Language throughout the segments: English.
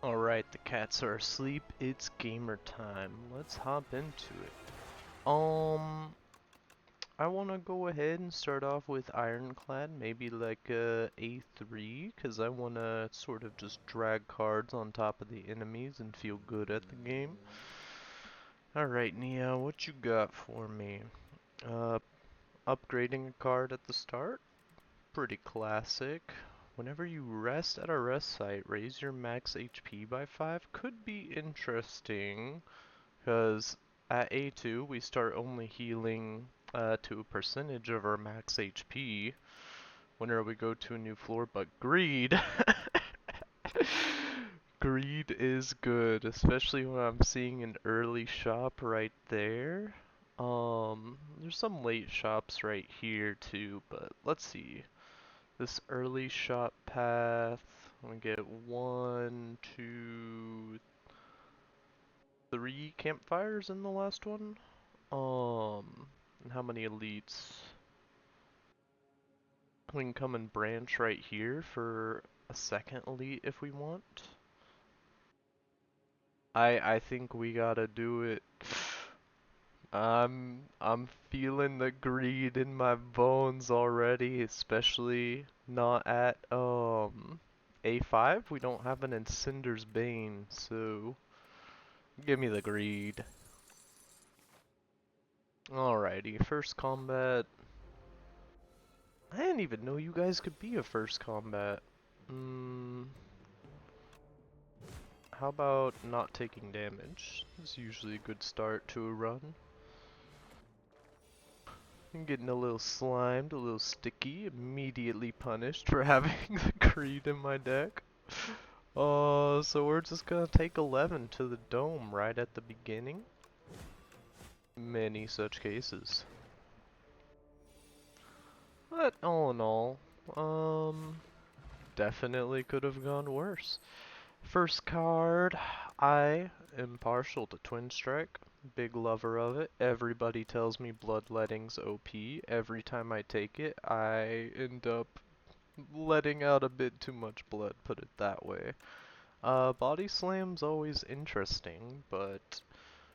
Alright, the cats are asleep. It's gamer time. Let's hop into it. I want to go ahead and start off with Ironclad, maybe like A3, because I want to sort of just drag cards on top of the enemies and feel good at the game. Alright, Nia, what you got for me? Uh, Upgrading a card at the start? Pretty classic. Whenever you rest at a rest site, raise your max HP by 5 could be interesting, because at A2 we start only healing to a percentage of our max HP whenever we go to a new floor, but Greed! Greed is good, especially when I'm seeing an early shop right there. There's some late shops right here too, but let's see. This early shot path, we get 1, 2, 3 campfires in the last one. And how many elites? We can come and branch right here for a second elite if we want. I think we gotta do it. I'm feeling the greed in my bones already, especially not at A5. We don't have an Incender's Bane, so give me the greed. Alrighty, first combat. I didn't even know you guys could be a first combat. How about not taking damage? It's usually a good start to a run. I'm getting a little slimed, a little sticky, immediately punished for having the Creed in my deck. So we're just gonna take 11 to the dome right at the beginning. Many such cases. But all in all, definitely could have gone worse. First card, I am partial to Twin Strike. Big lover of it. Everybody tells me Bloodletting's OP. Every time I take it, I end up letting out a bit too much blood, put it that way. Body Slam's always interesting, but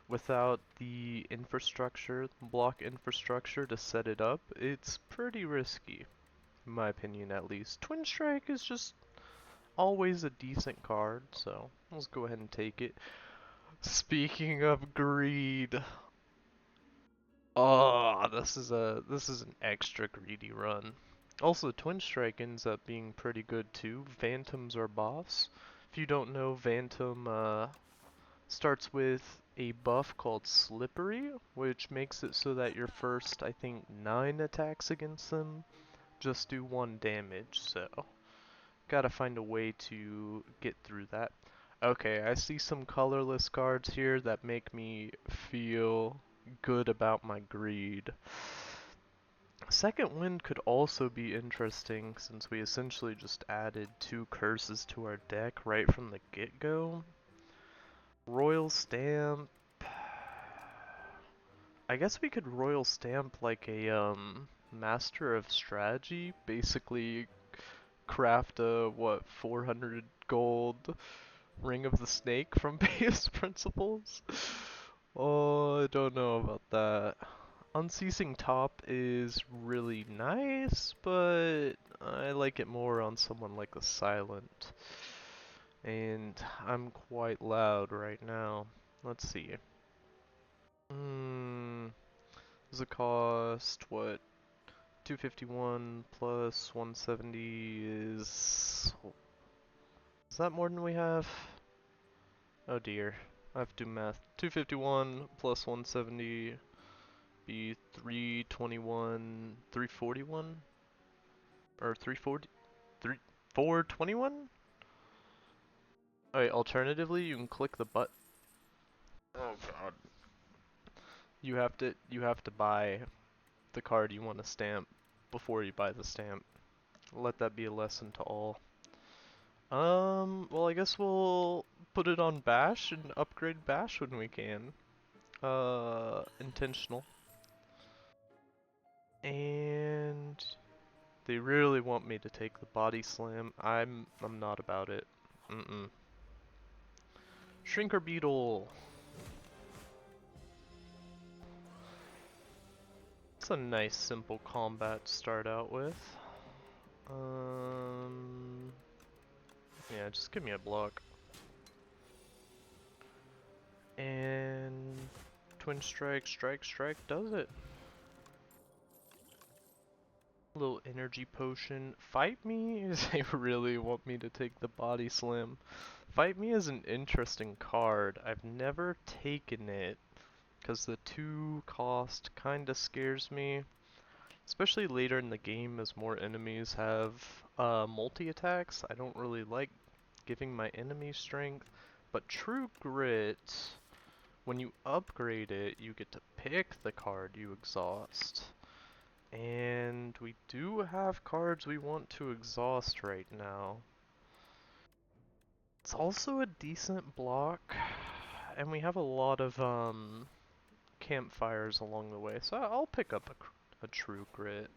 without the infrastructure, block infrastructure to set it up, it's pretty risky, in my opinion at least. Twin Strike is just always a decent card, so let's go ahead and take it. Speaking of greed, oh, this is an extra greedy run. Also, Twin Strike ends up being pretty good too. Phantoms are boss. If you don't know, Phantom starts with a buff called Slippery, which makes it so that your first, I think, 9 attacks against them just do 1 damage, so gotta find a way to get through that. Okay, I see some colorless cards here that make me feel good about my greed. Second Wind could also be interesting since we essentially just added 2 curses to our deck right from the get-go. Royal Stamp. I guess we could Royal Stamp like a Master of Strategy, basically craft a what 400 gold Ring of the Snake from Base Principles. Oh, I don't know about that. Unceasing Top is really nice, but I like it more on someone like the Silent. And I'm quite loud right now. Let's see. Does it cost what? 251 plus 170 is that more than we have? Oh dear. I have to do math. 251 plus 170 be 321, 341? Or 340? 421? Alright, alternatively, you can click the button. Oh god. You have to buy the card you want to stamp before you buy the stamp. Let that be a lesson to all. Well I guess we'll put it on Bash and upgrade Bash when we can. Intentional. And they really want me to take the body slam. I'm not about it. Mm-mm. Shrinker Beetle. It's a nice simple combat to start out with. Yeah, just give me a block. And Twin Strike, Strike, Strike does it. Little energy potion. Fight Me is they really want me to take the body slam. Fight Me is an interesting card. I've never taken it because the 2 cost kinda scares me. Especially later in the game as more enemies have multi-attacks. I don't really like giving my enemy strength. But True Grit, when you upgrade it, you get to pick the card you exhaust. And we do have cards we want to exhaust right now. It's also a decent block, and we have a lot of campfires along the way, so I'll pick up a True Grit.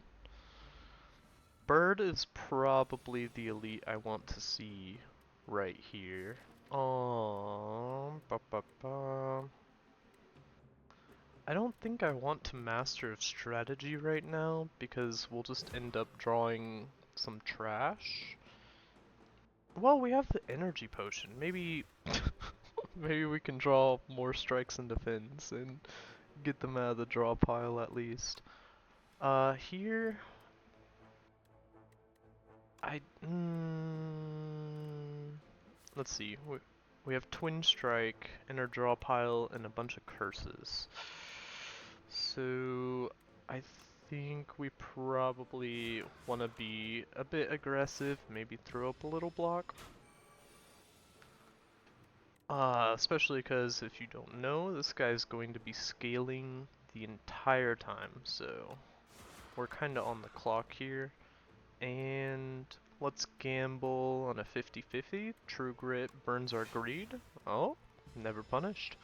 Bird is probably the elite I want to see right here. Ba -ba -ba. I don't think I want to master of strategy right now because we'll just end up drawing some trash. Well, we have the energy potion. Maybe maybe we can draw more strikes and defense and get them out of the draw pile at least. Here I let's see. We have Twin Strike in our draw pile and a bunch of curses. So I think we probably want to be a bit aggressive, maybe throw up a little block. Especially because if you don't know, this guy's going to be scaling the entire time, so we're kind of on the clock here. And let's gamble on a 50-50. True Grit burns our greed. Oh, never punished.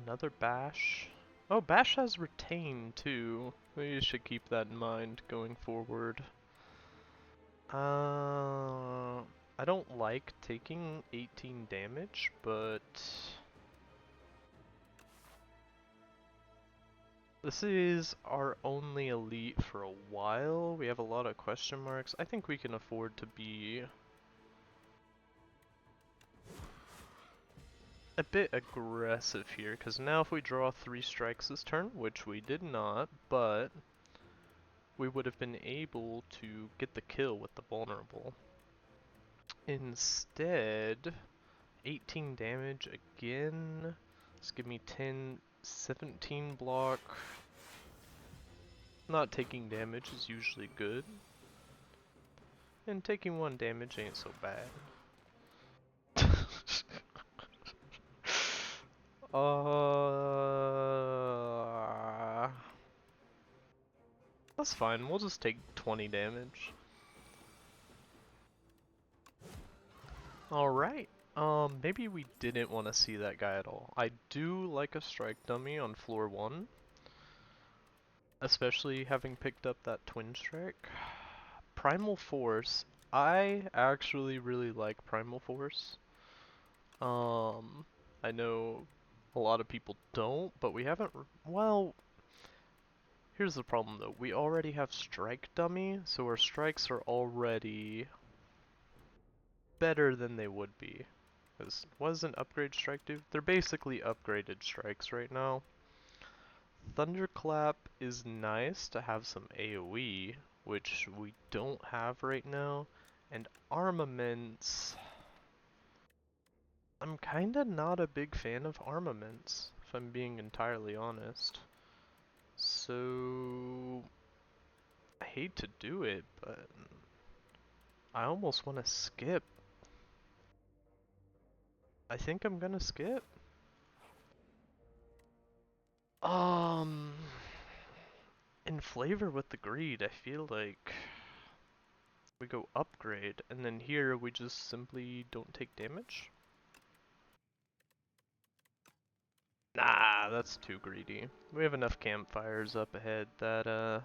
Another Bash. Oh, Bash has Retain too. We should keep that in mind going forward. I don't like taking 18 damage, but this is our only elite for a while. We have a lot of question marks. I think we can afford to be a bit aggressive here, because now if we draw 3 strikes this turn, which we did not, but we would have been able to get the kill with the vulnerable. Instead, 18 damage again. Let's give me 10, 17 block. Not taking damage is usually good. And taking 1 damage ain't so bad. That's fine, we'll just take 20 damage. Alright, maybe we didn't want to see that guy at all. I do like a strike dummy on floor 1. Especially having picked up that Twin Strike. Primal Force, I actually really like Primal Force. I know a lot of people don't, but we haven't, well, here's the problem though. We already have Strike Dummy, so our strikes are already better than they would be. Because what does an upgrade strike do? They're basically upgraded strikes right now. Thunderclap is nice to have some AoE, which we don't have right now. And Armaments, I'm kinda not a big fan of Armaments, if I'm being entirely honest. So, I hate to do it, but I almost want to skip. I think I'm gonna skip. In Flavor with the Greed, I feel like we go upgrade, and then here we just simply don't take damage. Nah, that's too greedy. We have enough campfires up ahead that,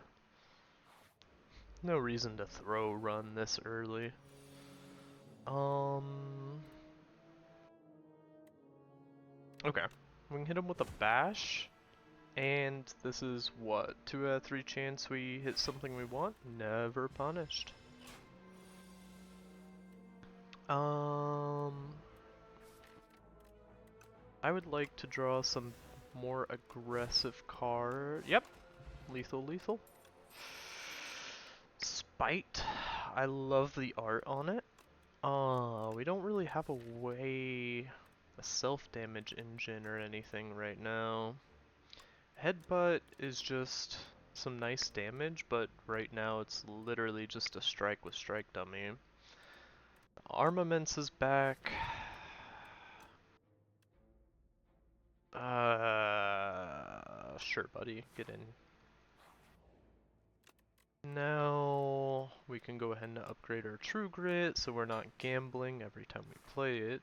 No reason to throw run this early. Okay. We can hit him with a bash. And this is what? 2 out of 3 chance we hit something we want? Never punished. I would like to draw some more aggressive card. Yep. Lethal, lethal. Spite. I love the art on it. We don't really have a self-damage engine or anything right now. Headbutt is just some nice damage, but right now it's literally just a strike with strike dummy. Armaments is back. Sure buddy, get in. Now we can go ahead and upgrade our True Grit so we're not gambling every time we play it.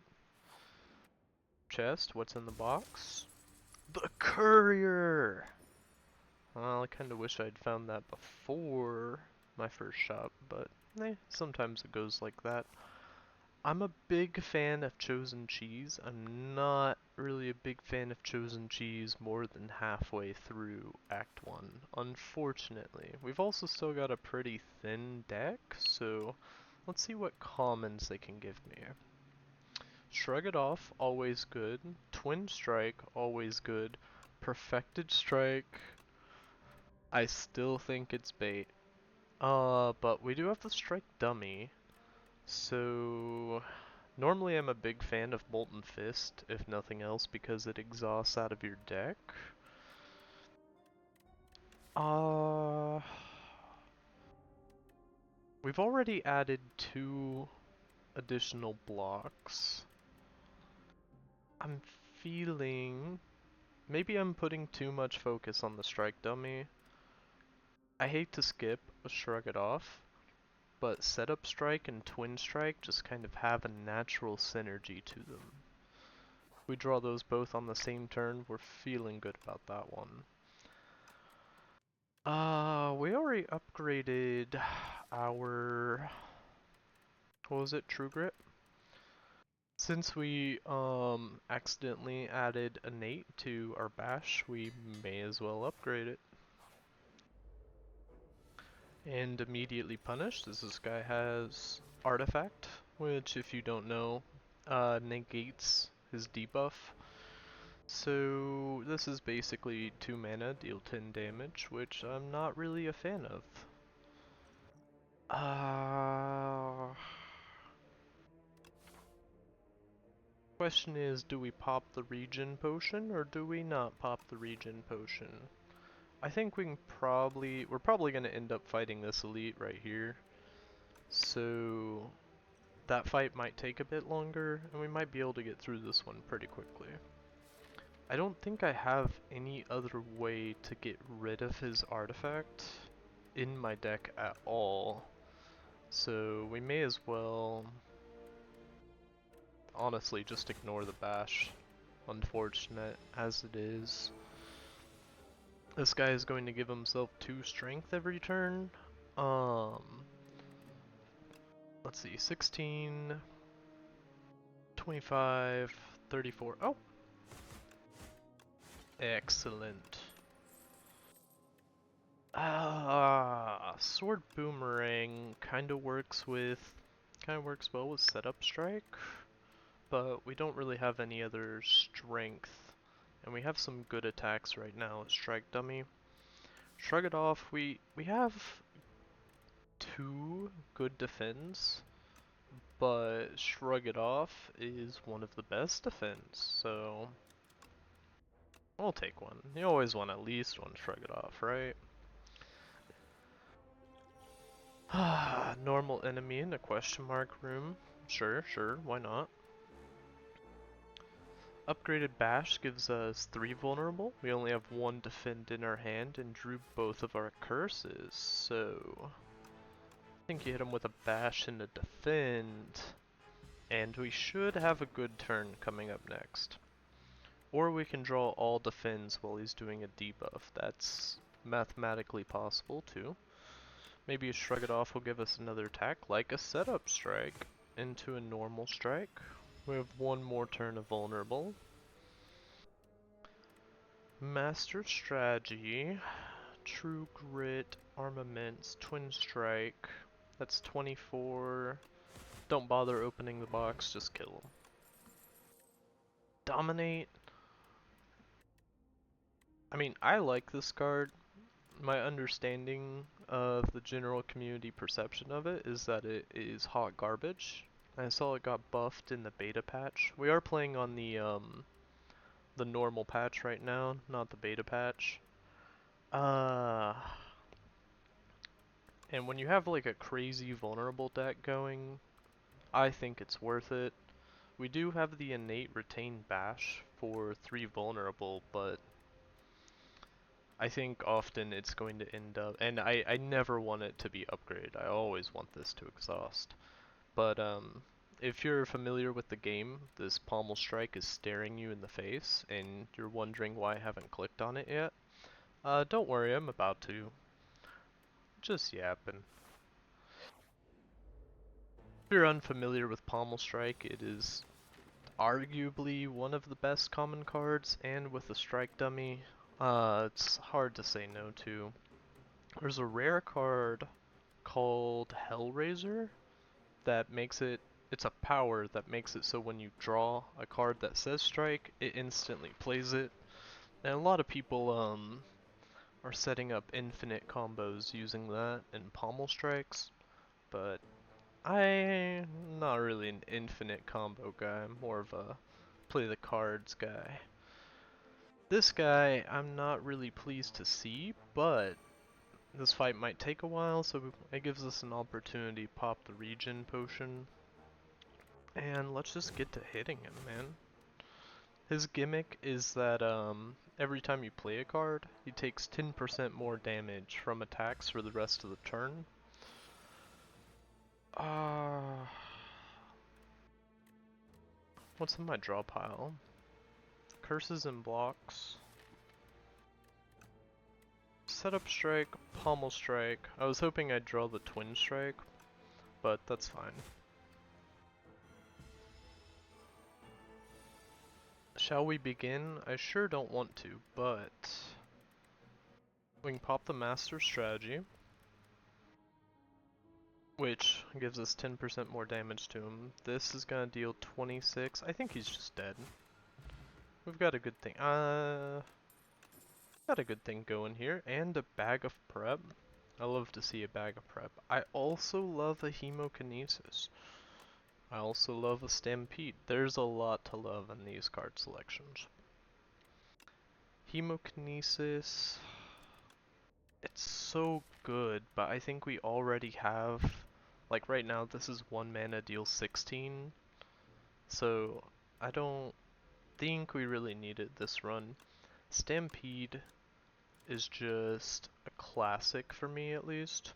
Chest, what's in the box? The Courier! Well, I kinda wish I'd found that before my first shot, but sometimes it goes like that. I'm a big fan of Chosen Cheese. I'm not really a big fan of Chosen Cheese more than halfway through Act 1, unfortunately. We've also still got a pretty thin deck, so let's see what commons they can give me. Shrug It Off, always good. Twin Strike, always good. Perfected Strike, I still think it's bait. But we do have the Strike Dummy, so normally I'm a big fan of Molten Fist, if nothing else, because it exhausts out of your deck. We've already added 2 additional blocks. I'm feeling maybe I'm putting too much focus on the Strike Dummy. I hate to skip a Shrug It Off, but Setup Strike and Twin Strike just kind of have a natural synergy to them. If we draw those both on the same turn, we're feeling good about that one. We already upgraded our, what was it, True Grit? Since we accidentally added innate to our bash, we may as well upgrade it. And immediately punished, as this guy has Artifact, which if you don't know, negates his debuff. So this is basically 2 mana, deal 10 damage, which I'm not really a fan of. Question is, do we pop the regen potion or do we not pop the regen potion? I think we're probably gonna end up fighting this elite right here. So that fight might take a bit longer and we might be able to get through this one pretty quickly. I don't think I have any other way to get rid of his artifact in my deck at all. So we may as well honestly just ignore the bash. Unfortunate as it is. This guy is going to give himself 2 strength every turn. Let's see, 16, 25, 34. Oh! Excellent. Sword Boomerang kinda works well with Setup Strike, but we don't really have any other strength. And we have some good attacks right now with Strike Dummy. Shrug It Off, we have 2 good defense, but Shrug It Off is one of the best defense, so we'll take one. You always want at least one Shrug It Off, right? Normal enemy in a question mark room. Sure, why not? Upgraded Bash gives us 3 vulnerable. We only have 1 defend in our hand and drew both of our curses, so I think you hit him with a bash and a defend, and we should have a good turn coming up next. Or we can draw all defends while he's doing a debuff. That's mathematically possible too. Maybe a Shrug It Off will give us another attack, like a setup strike, into a normal strike. We have one more turn of vulnerable. Master Strategy, True Grit, Armaments, Twin Strike. That's 24. Don't bother opening the box, just kill them. Dominate. I mean, I like this card. My understanding of the general community perception of it is that it is hot garbage. I saw it got buffed in the beta patch. We are playing on the normal patch right now, not the beta patch. And when you have like a crazy vulnerable deck going, I think it's worth it. We do have the innate retain bash for 3 vulnerable, but I think often it's going to end up, and I never want it to be upgraded. I always want this to exhaust. But if you're familiar with the game, this Pommel Strike is staring you in the face, and you're wondering why I haven't clicked on it yet. Don't worry, I'm about to. Just yapping. If you're unfamiliar with Pommel Strike, it is arguably one of the best common cards, and with the strike dummy, it's hard to say no to. There's a rare card called Hellraiser that makes it, it's a power that makes it so when you draw a card that says strike, it instantly plays it. And a lot of people are setting up infinite combos using that and pommel strikes, but I'm not really an infinite combo guy. I'm more of a play the cards guy. This guy I'm not really pleased to see, but this fight might take a while, so it gives us an opportunity to pop the regen potion. And let's just get to hitting him, man. His gimmick is that every time you play a card, he takes 10% more damage from attacks for the rest of the turn. What's in my draw pile? Curses and blocks. Setup strike, pommel strike. I was hoping I'd draw the twin strike, but that's fine. Shall we begin? I sure don't want to, but we can pop the master strategy, which gives us 10% more damage to him. This is gonna deal 26. I think he's just dead. We've got a good thing. Got a good thing going here, and a bag of prep. I love to see a bag of prep. I also love a hemokinesis. I also love a stampede. There's a lot to love in these card selections. Hemokinesis. It's so good, but I think we already have, like right now this is 1 mana deals 16, so I don't think we really need it this run. Stampede is just a classic for me at least,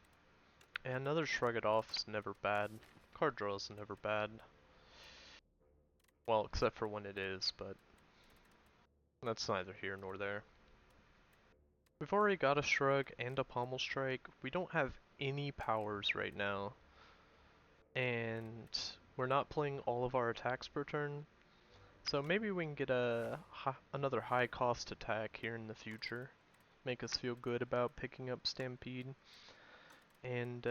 and another Shrug It Off is never bad. Card draw is never bad. Well, except for when it is, but that's neither here nor there. We've already got a Shrug and a Pommel Strike. We don't have any powers right now. And we're not playing all of our attacks per turn. So maybe we can get another high cost attack here in the future. Make us feel good about picking up Stampede. And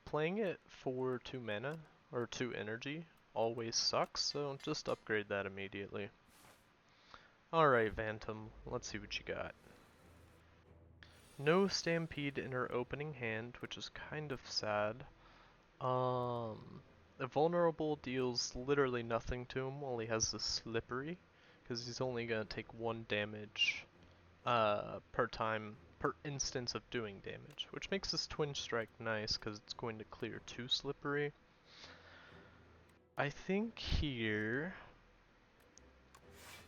playing it for 2 mana, or 2 energy, always sucks, so just upgrade that immediately. Alright, Vantum, let's see what you got. No Stampede in her opening hand, which is kind of sad. The vulnerable deals literally nothing to him while he has the slippery, because he's only gonna take 1 damage per time, per instance of doing damage, which makes this twin strike nice because it's going to clear 2 slippery. I think here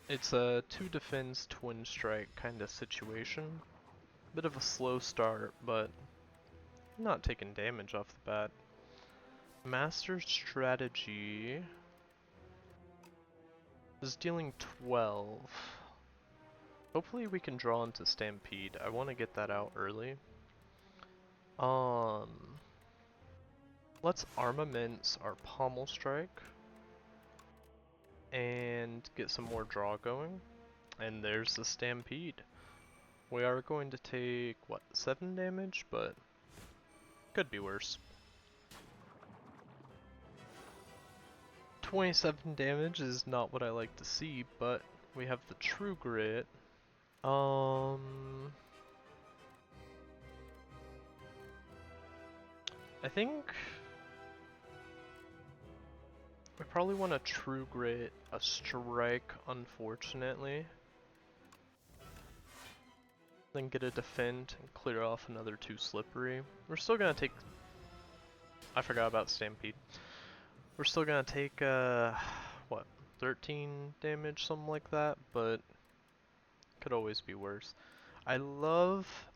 it's a 2 defense twin strike kind of situation. Bit of a slow start, but not taking damage off the bat. Master strategy is dealing 12. Hopefully we can draw into Stampede. I want to get that out early. Um, let's armaments our Pommel Strike and get some more draw going. And there's the Stampede. We are going to take, what, 7 damage, but could be worse. 27 damage is not what I like to see, but we have the True Grit. I think we probably want to True Grit a Strike, unfortunately. Then get a Defend and clear off another 2 Slippery. We're still gonna take... I forgot about Stampede. We're still gonna take, what, 13 damage, something like that, but could always be worse. I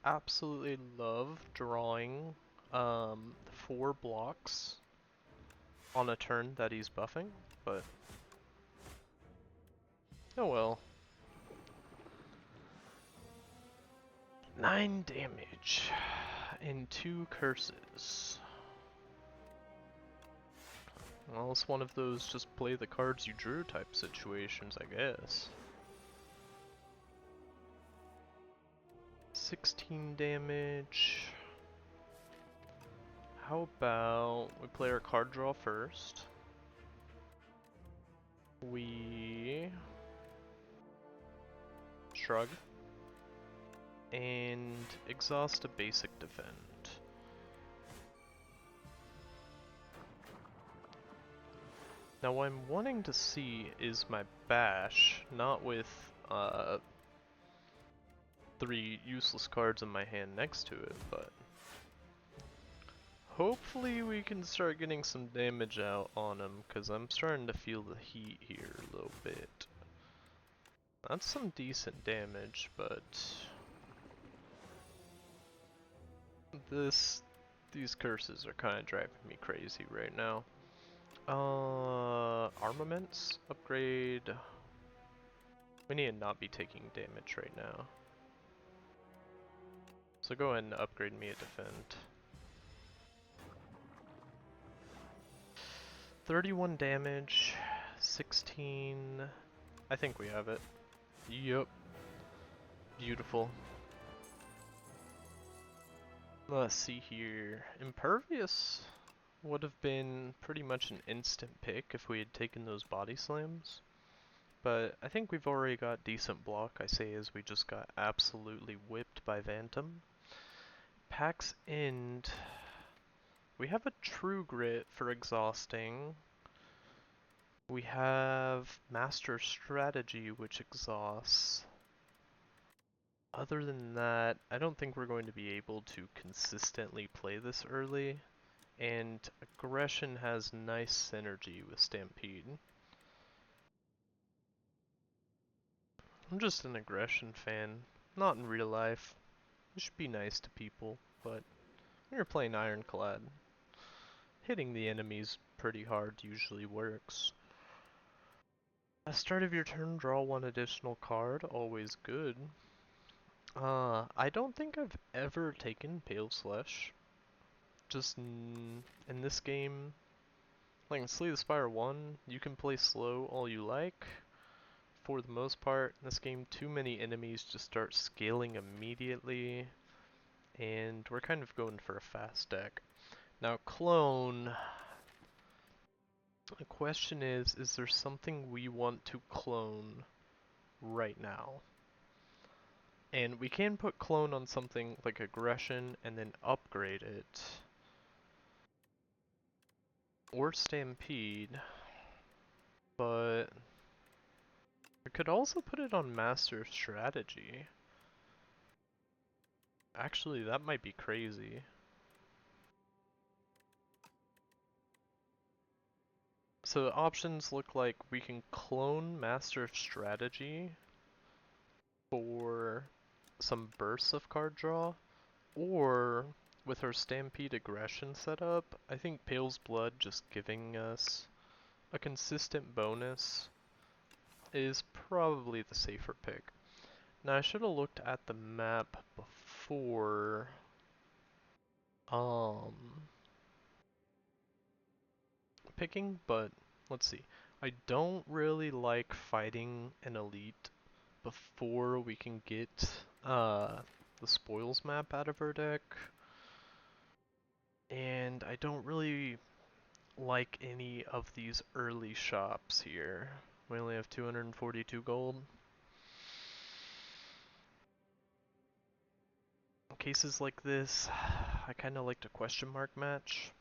absolutely love drawing 4 blocks on a turn that he's buffing, but oh well. 9 damage and 2 curses. Well, it's one of those just play the cards you drew type situations, I guess. 16 damage. How about we play our card draw first? We shrug and exhaust a basic defend. Now what I'm wanting to see is my bash, not with 3 useless cards in my hand next to it, but hopefully we can start getting some damage out on him, because I'm starting to feel the heat here a little bit. That's some decent damage, but these curses are kind of driving me crazy right now. Armaments upgrade. We need to not be taking damage right now. So go ahead and upgrade me a defend. 31 damage, 16. I think we have it. Yup. Beautiful. Let's see here. Impervious would have been pretty much an instant pick if we had taken those body slams. But I think we've already got decent block, I say as we just got absolutely whipped by Phantom. Pack's End. We have a True Grit for exhausting. We have Master Strategy, which exhausts. Other than that, I don't think we're going to be able to consistently play this early. And Aggression has nice synergy with Stampede. I'm just an Aggression fan, not in real life. You should be nice to people, but when you're playing Ironclad, hitting the enemies pretty hard usually works. At the start of your turn, draw 1 additional card, always good. I don't think I've ever taken Pale Slash. Just in this game, like in Slay the Spire 1, you can play slow all you like. For the most part, in this game, too many enemies just start scaling immediately, and we're kind of going for a fast deck. Now, Clone. The question is there something we want to clone right now? And we can put Clone on something like Aggression and then upgrade it. Or Stampede. But we could also put it on Master Strategy. Actually, that might be crazy. So the options look like we can clone Master Strategy for some bursts of card draw, or with our Stampede Aggression setup, I think Pale's Blood just giving us a consistent bonus is probably the safer pick. Now I should have looked at the map before um picking, but let's see. I don't really like fighting an elite before we can get the spoils map out of our deck. And I don't really like any of these early shops here. We only have 242 gold. In cases like this, I kind of like to question mark match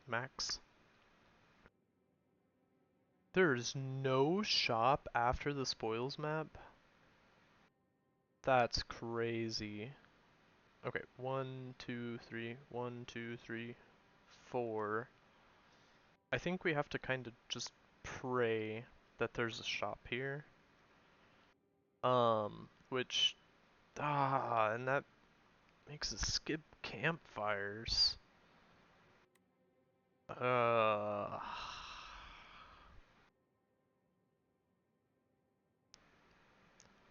max. There's no shop after the spoils map? That's crazy. Okay, 1, 2, 3, 1, 2, 3, 4. I think we have to kind of just pray that there's a shop here. Which, and that makes us skip campfires.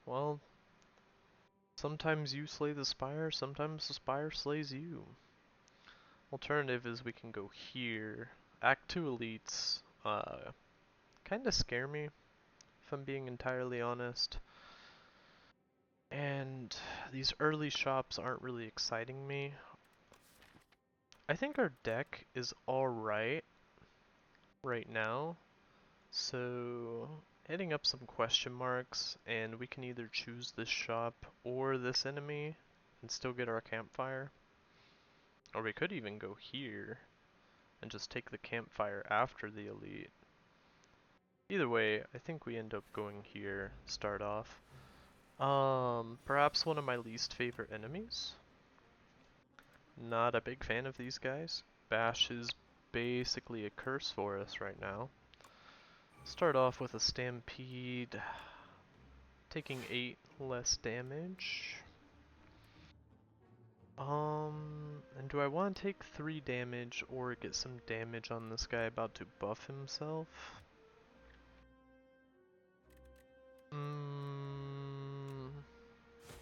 Well, sometimes you slay the spire, sometimes the spire slays you. Alternative is we can go here. Act 2 elites, kinda scare me, if I'm being entirely honest. And these early shops aren't really exciting me. I think our deck is alright right now. So hitting up some question marks, and we can either choose this shop or this enemy and still get our campfire. Or we could even go here and just take the campfire after the elite. Either way, I think we end up going here, start off. Perhaps one of my least favorite enemies. Not a big fan of these guys. Bash is basically a curse for us right now. Start off with a stampede, taking 8 less damage. And do I want to take 3 damage or get some damage on this guy about to buff himself?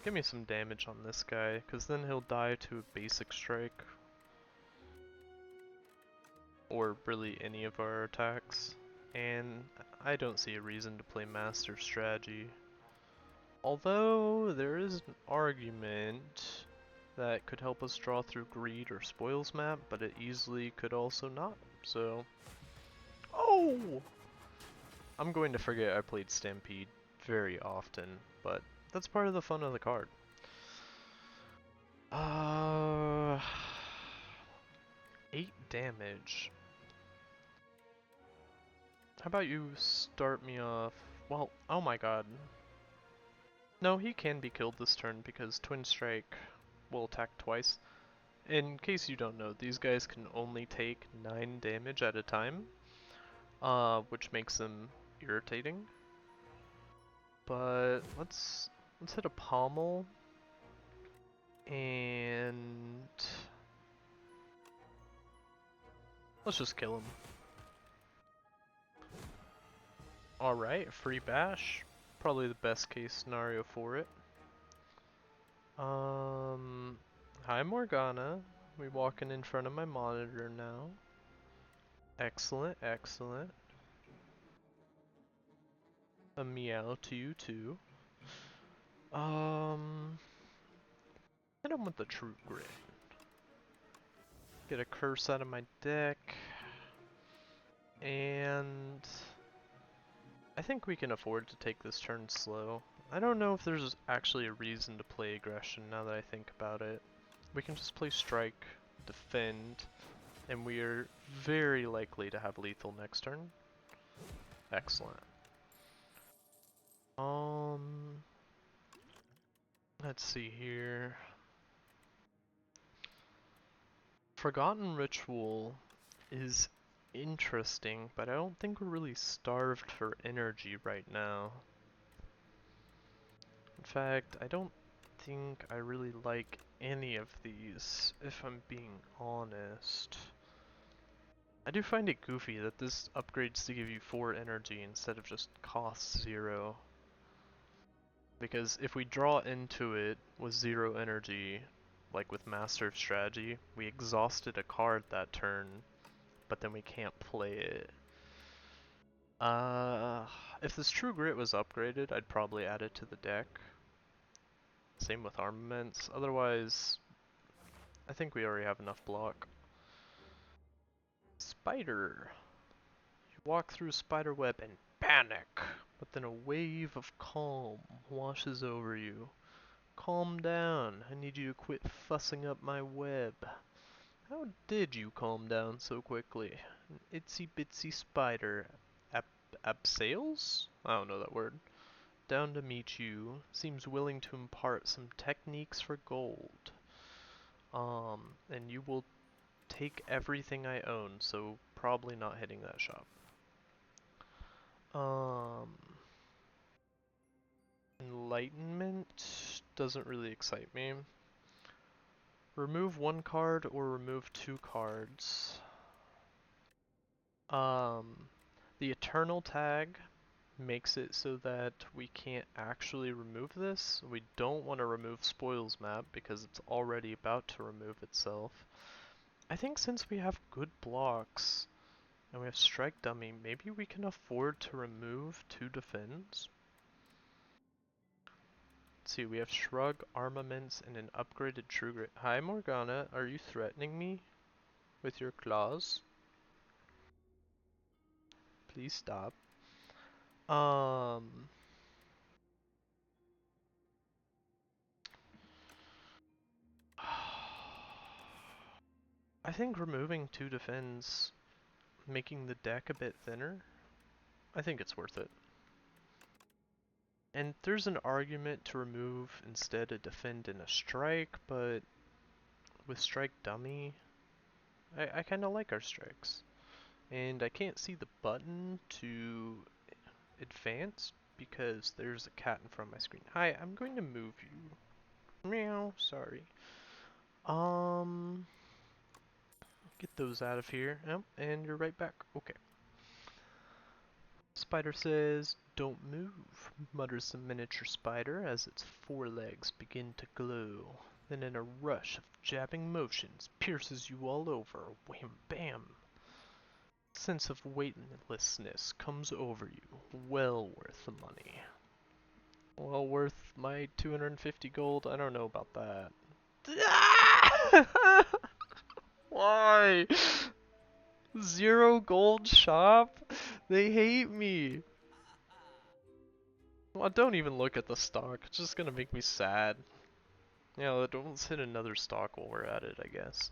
Give me some damage on this guy, because then he'll die to a basic strike. Or really any of our attacks. And I don't see a reason to play Master Strategy. Although there is an argument that could help us draw through Greed or Spoils map, but it easily could also not, so... Oh! I'm going to forget I played Stampede very often, but that's part of the fun of the card. 8 damage. How about you start me off? Well, oh my god. No, he can be killed this turn because Twin Strike will attack twice. In case you don't know, these guys can only take 9 damage at a time, which makes them irritating. But let's hit a pommel and let's just kill him. Alright, free bash. Probably the best case scenario for it. Hi Morgana. We walking in front of my monitor now. Excellent, excellent. A meow to you too. Hit him with the True Grit. Get a curse out of my deck. And I think we can afford to take this turn slow. I don't know if there's actually a reason to play aggression now that I think about it. We can just play strike, defend, and we are very likely to have lethal next turn. Excellent. Let's see here. Forgotten Ritual is interesting, but I don't think we're really starved for energy right now. In fact, I don't think I really like any of these, if I'm being honest. I do find it goofy that this upgrades to give you 4 energy instead of just cost 0. Because if we draw into it with 0 energy, like with Master of Strategy, we exhausted a card that turn, but then we can't play it. If this True Grit was upgraded, I'd probably add it to the deck. Same with armaments. Otherwise, I think we already have enough block. Spider. You walk through a spider web and panic, but then a wave of calm washes over you. Calm down. I need you to quit fussing up my web. How did you calm down so quickly? An itsy bitsy spider. Abseils? I don't know that word. Down to meet you. Seems willing to impart some techniques for gold. And you will take everything I own, so probably not hitting that shop. Enlightenment doesn't really excite me. Remove one card or remove two cards. The Eternal tag makes it so that we can't actually remove this. We don't want to remove Spoils Map because it's already about to remove itself. I think since we have good blocks and we have Strike Dummy, maybe we can afford to remove two defends. Let's see, we have Shrug, Armaments, and an upgraded True Grit. Hi Morgana, are you threatening me with your claws? Please stop. I think removing two defends, making the deck a bit thinner, I think it's worth it. And there's an argument to remove instead a defend and a strike, but with Strike Dummy, I kind of like our strikes. And I can't see the button to advance because there's a cat in front of my screen. Hi, I'm going to move you. Meow, sorry. Get those out of here. Yep, and you're right back. Okay. Spider says, "Don't move," mutters the miniature spider as its forelegs begin to glow. Then in a rush of jabbing motions, pierces you all over. Wham bam. Sense of weightlessness comes over you. Well worth the money. Well worth my 250 gold? I don't know about that. Why? 0 gold shop? They hate me. Well, don't even look at the stock. It's just gonna make me sad. Yeah, let's hit another stock while we're at it, I guess.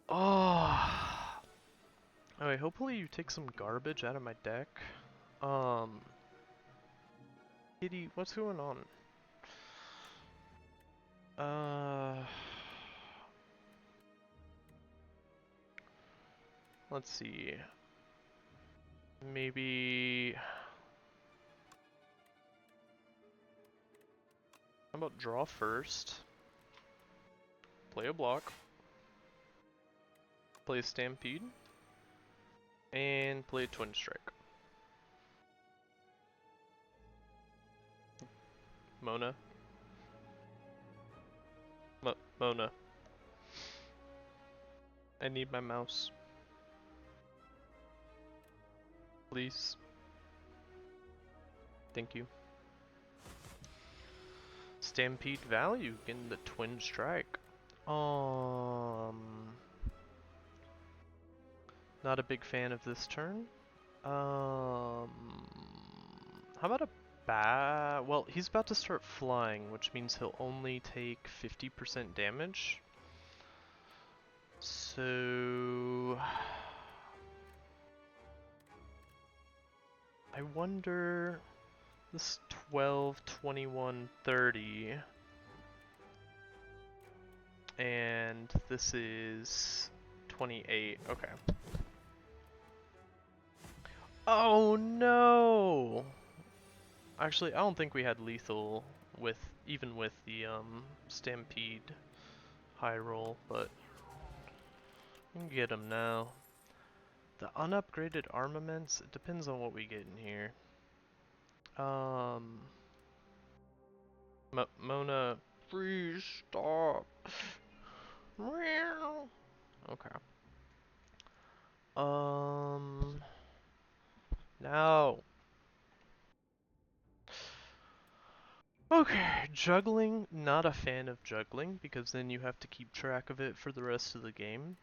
Oh. Alright, hopefully you take some garbage out of my deck. Kitty, what's going on? Let's see. Maybe... How about draw first? Play a block. Play a Stampede. And play a Twin Strike. Mona. Mona. I need my mouse. Please. Thank you. Stampede value in the Twin Strike. Not a big fan of this turn. How about a well, he's about to start flying, which means he'll only take 50% damage. So I wonder, this 12, 21, 30, and this is 28. Okay. Oh no! Actually, I don't think we had lethal with even with the Stampede high roll, but we can get him now. The unupgraded armaments, it depends on what we get in here. Mona, Please stop. Meow. Okay. No. Okay, juggling, not a fan of juggling because then you have to keep track of it for the rest of the game.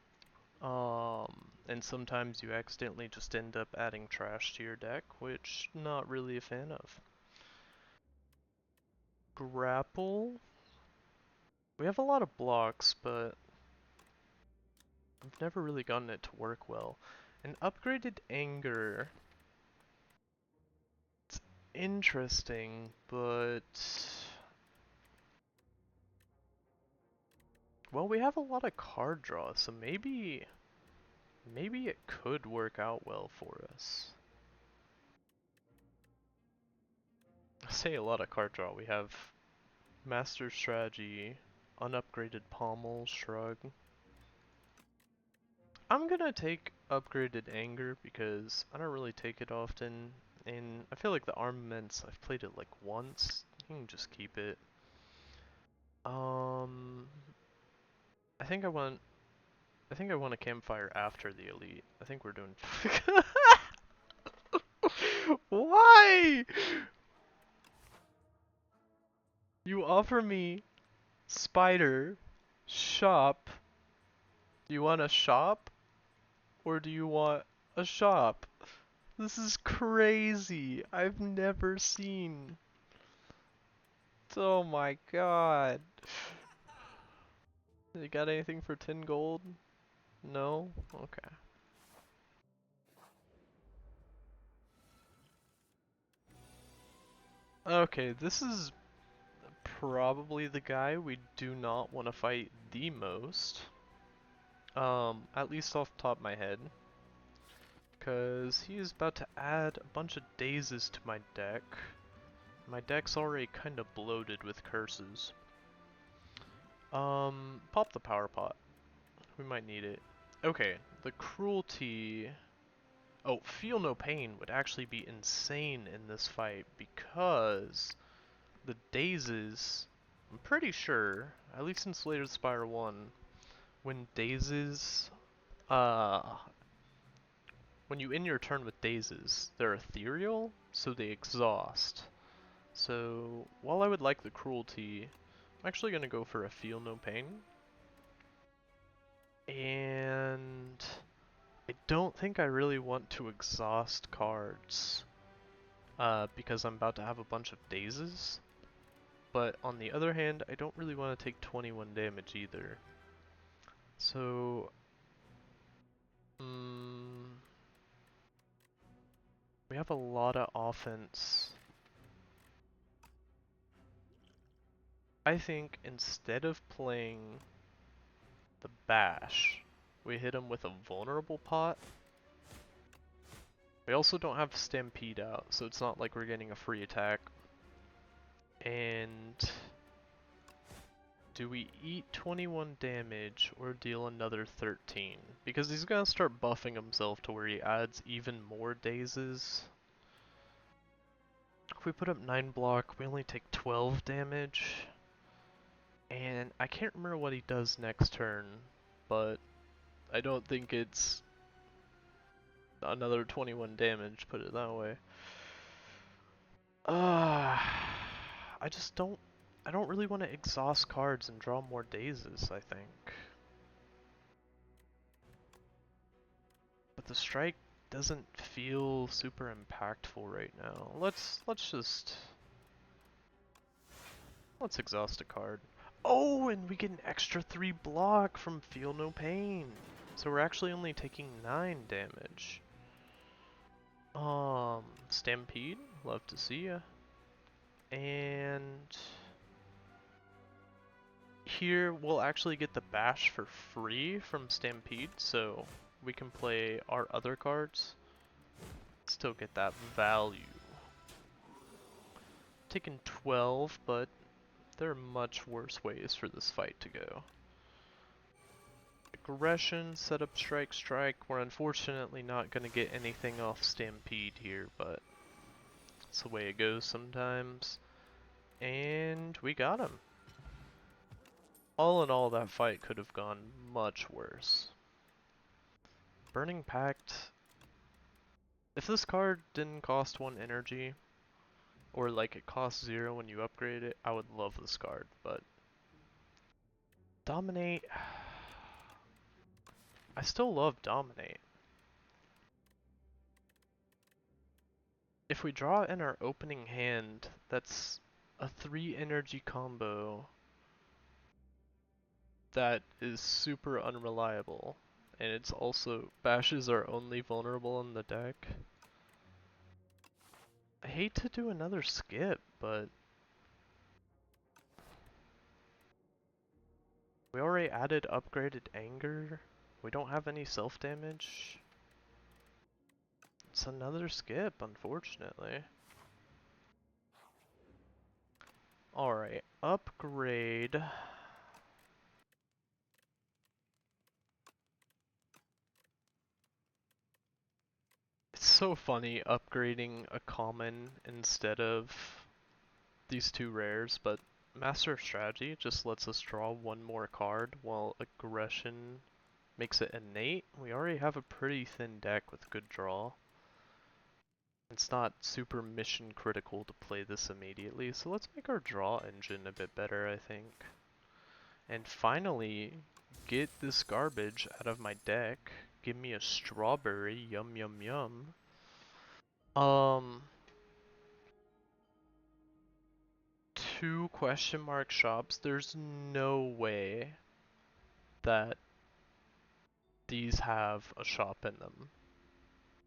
And sometimes you accidentally just end up adding trash to your deck, which not really a fan of. Grapple. We have a lot of blocks, but I've never really gotten it to work well. An upgraded anger. It's interesting, but well, we have a lot of card draw, so maybe it could work out well for us. I say a lot of card draw. We have Master Strategy, unupgraded Pommel, Shrug. I'm gonna take upgraded Anger because I don't really take it often, and I feel like the armaments, I've played it like once. You can just keep it. I think I want a campfire after the elite. I think we're doing. Why? You offer me spider shop. Do you want a shop or do you want a shop? This is crazy. I've never seen. Oh my god. You got anything for 10 gold? No? Okay. Okay, this is probably the guy we do not want to fight the most. At least off the top of my head. Because he is about to add a bunch of dazes to my deck. My deck's already kind of bloated with curses. Pop the power pot. We might need it. Okay, the cruelty... Oh, feel no pain would actually be insane in this fight because the dazes, I'm pretty sure, at least in Slay the Spire 1, when dazes, when you end your turn with dazes, they're ethereal, so they exhaust. So, while I would like the cruelty, I'm actually going to go for a feel no pain. And I don't think I really want to exhaust cards, because I'm about to have a bunch of dazes. But on the other hand, I don't really want to take 21 damage either. So, we have a lot of offense. I think instead of playing the bash, we hit him with a vulnerable pot. We also don't have Stampede out, so it's not like we're getting a free attack. And do we eat 21 damage or deal another 13? Because he's gonna start buffing himself to where he adds even more dazes. If we put up 9 block, we only take 12 damage. And I can't remember what he does next turn, but I don't think it's another 21 damage, put it that way. I just don't really want to exhaust cards and draw more dazes, I think. But the strike doesn't feel super impactful right now. Let's exhaust a card. Oh, and we get an extra 3 block from Feel No Pain. So we're actually only taking 9 damage. Stampede, love to see ya. And here we'll actually get the bash for free from Stampede, so we can play our other cards, still get that value. Taking 12, but there are much worse ways for this fight to go. Aggression, setup, strike, strike. We're unfortunately not going to get anything off Stampede here, but it's the way it goes sometimes. And we got him. All in all, that fight could have gone much worse. Burning Pact. If this card didn't cost 1 energy, or like it costs 0 when you upgrade it, I would love this card, but Dominate. I still love Dominate. If we draw in our opening hand, that's a 3 energy combo that is super unreliable. And it's also, bashes are only vulnerable in the deck. I hate to do another skip, but we already added upgraded anger. We don't have any self-damage. It's another skip, unfortunately. Alright, upgrade. It's so funny upgrading a common instead of these 2 rares, but Master of Strategy just lets us draw 1 more card, while Aggression makes it innate. We already have a pretty thin deck with good draw. It's not super mission critical to play this immediately, so let's make our draw engine a bit better, I think. And finally, get this garbage out of my deck. Give me a strawberry, yum yum yum. Two question mark shops. There's no way that these have a shop in them.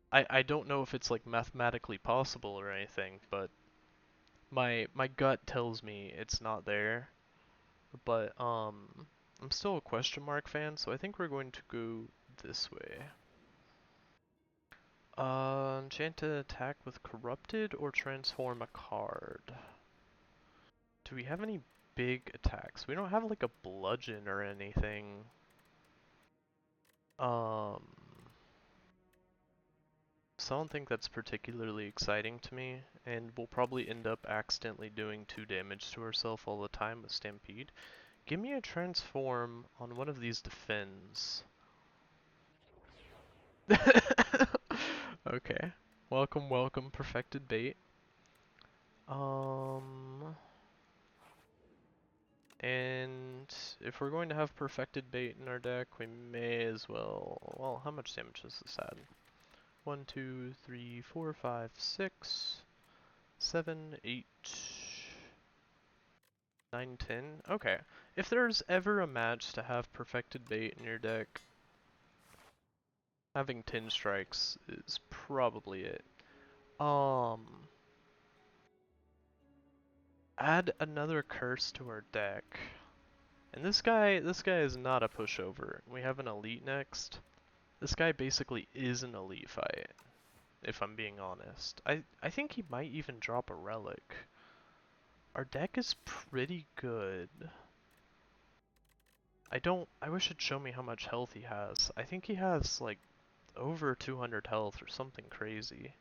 I don't know if it's like mathematically possible or anything, but my gut tells me it's not there. But I'm still a question mark fan, so I think we're going to go this way. Enchant to attack with corrupted or transform a card. Do we have any big attacks? We don't have like a bludgeon or anything. So I don't think that's particularly exciting to me, and we'll probably end up accidentally doing 2 damage to ourselves all the time with Stampede. Give me a transform on one of these defends. Okay. Welcome, welcome, perfected bait. And if we're going to have perfected bait in our deck, we may as well how much damage does this add? 1, 2, 3, 4, 5, 6, 7, 8, 9, 10. Okay. If there's ever a match to have perfected bait in your deck, having 10 strikes is probably it. Add another curse to our deck. And this guy is not a pushover. We have an elite next. This guy basically is an elite fight, if I'm being honest. I think he might even drop a relic. Our deck is pretty good. I wish it'd show me how much health he has. I think he has like over 200 health or something crazy.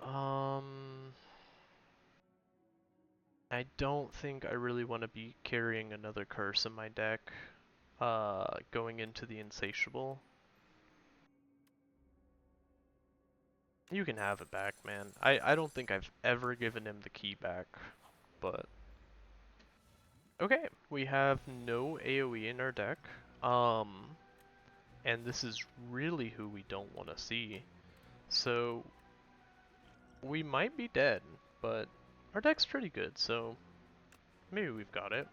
I don't think I really want to be carrying another curse in my deck, going into the Insatiable. You can have it back, man. I don't think I've ever given him the key back, but... Okay, we have no AoE in our deck, and this is really who we don't want to see. So, we might be dead, but our deck's pretty good, so maybe we've got it.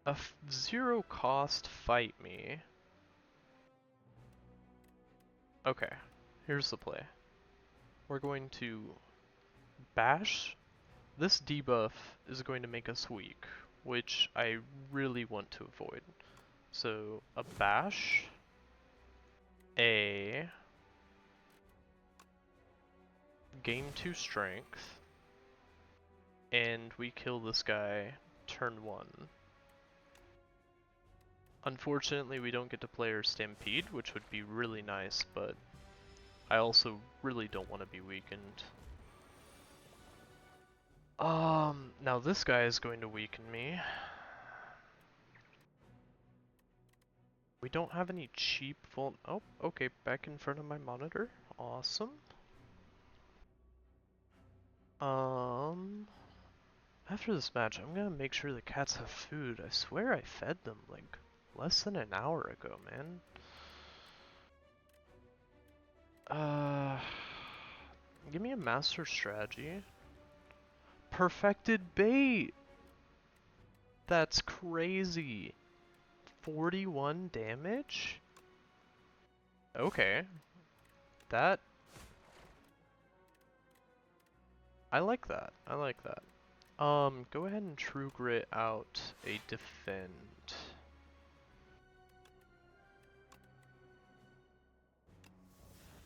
A 0 cost fight me. Okay, here's the play. We're going to bash. This debuff is going to make us weak, which I really want to avoid. So, a bash, a gain 2 strength, and we kill this guy turn 1. Unfortunately, we don't get to play our Stampede, which would be really nice, but I also really don't want to be weakened. Now this guy is going to weaken me. We don't have any cheap oh, okay, back in front of my monitor. Awesome. After this match, I'm gonna make sure the cats have food. I swear I fed them, like, less than an hour ago, man. Give me a master strategy. Perfected bait! That's crazy. 41 damage? Okay. That... I like that. I like that. Go ahead and True Grit out a defend.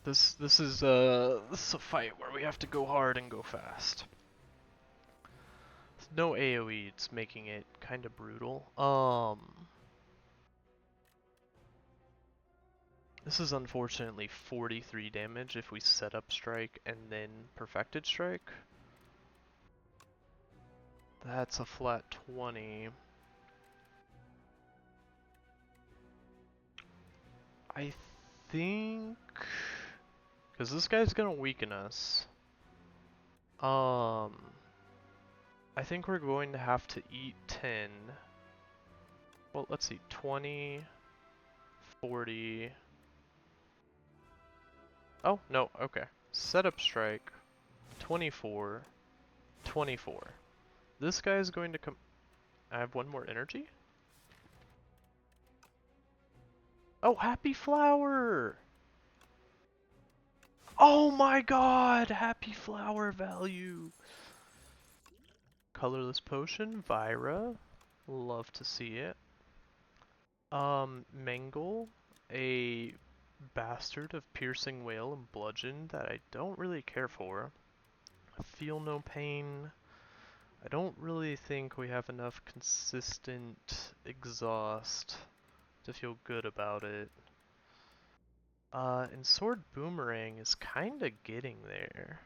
This is a fight where we have to go hard and go fast. No AoE, it's making it kind of brutal. This is unfortunately 43 damage if we set up strike and then perfected strike. That's a flat 20. I think... because this guy's gonna weaken us. I think we're going to have to eat 10. Well, let's see, 20, 40. Oh, no, okay. Setup strike, 24, 24. This guy is going to come... I have one more energy? Oh, Happy Flower! Oh my god! Happy Flower value! Colorless Potion, Vira. Love to see it. Mangle, a bastard of Piercing Wail and Bludgeon that I don't really care for. Feel No Pain. I don't really think we have enough consistent exhaust to feel good about it. And Sword Boomerang is kinda getting there.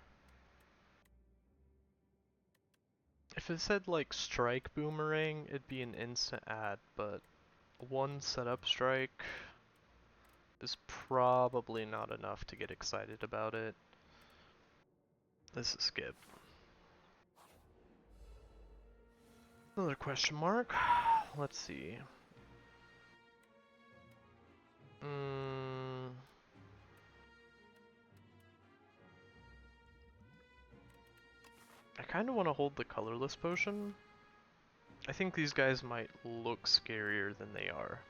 If it said like Strike Boomerang, it'd be an instant add, but one setup strike is probably not enough to get excited about it. This is skip. Another question mark. Let's see. I kind of want to hold the colorless potion. I think these guys might look scarier than they are.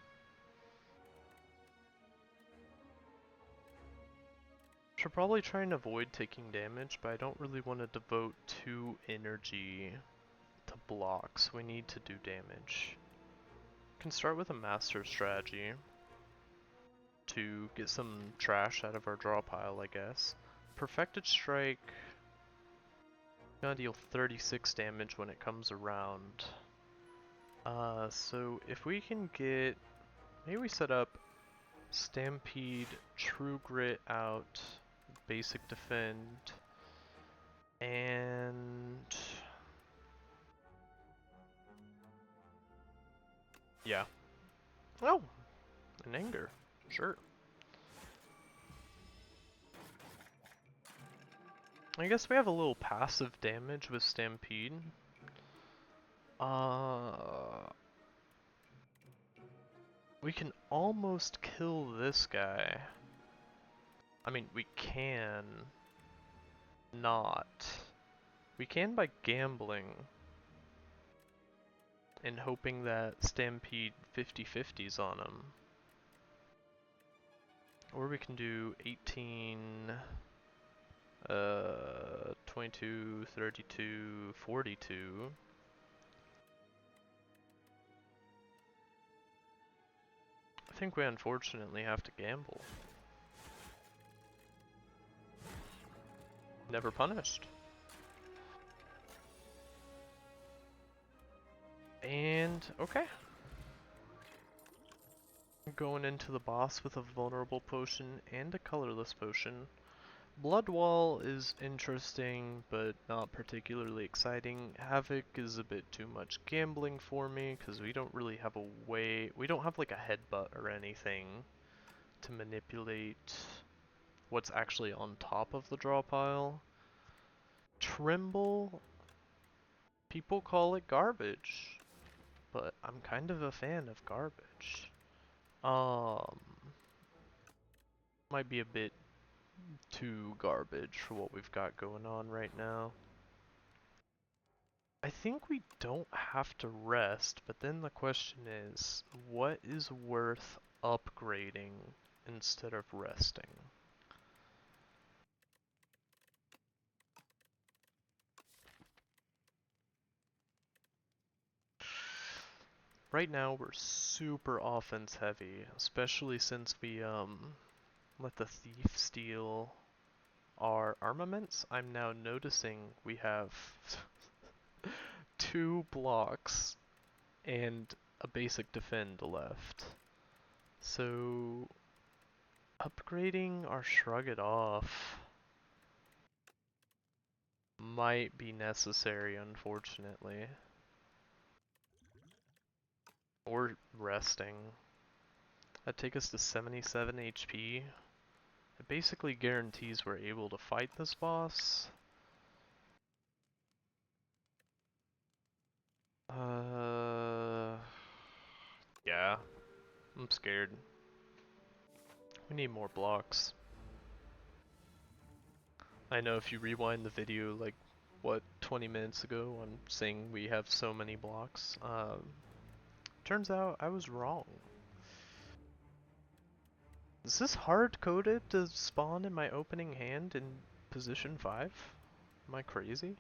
Should probably try and avoid taking damage, but I don't really want to devote 2 energy to blocks. We need to do damage. Can start with a master strategy to get some trash out of our draw pile, I guess. Perfected strike, gonna deal 36 damage when it comes around. So if we can get, maybe we set up Stampede, True Grit out, Basic Defend, and yeah. Oh, an Anger, sure. I guess we have a little passive damage with Stampede. We can almost kill this guy. I mean, we can not. We can by gambling and hoping that Stampede 50/50s on him. Or we can do 18, 22, 32, 42. I think we unfortunately have to gamble. Never punished. And, okay. Going into the boss with a vulnerable potion and a colorless potion. Bloodwall is interesting, but not particularly exciting. Havoc is a bit too much gambling for me, because we don't really have a way, we don't have like a headbutt or anything to manipulate what's actually on top of the draw pile. Tremble, people call it garbage, but I'm kind of a fan of garbage. Might be a bit too garbage for what we've got going on right now. I think we don't have to rest, but then the question is, what is worth upgrading instead of resting? Right now we're super offense heavy, especially since we let the thief steal our armaments. I'm now noticing we have 2 blocks and a basic defend left. So upgrading our Shrug It Off might be necessary, unfortunately. Or resting. That'd take us to 77 HP. It basically guarantees we're able to fight this boss. Yeah, I'm scared. We need more blocks. I know if you rewind the video, like, what, 20 minutes ago, I'm saying we have so many blocks. Turns out I was wrong. Is this hard-coded to spawn in my opening hand in position 5? Am I crazy?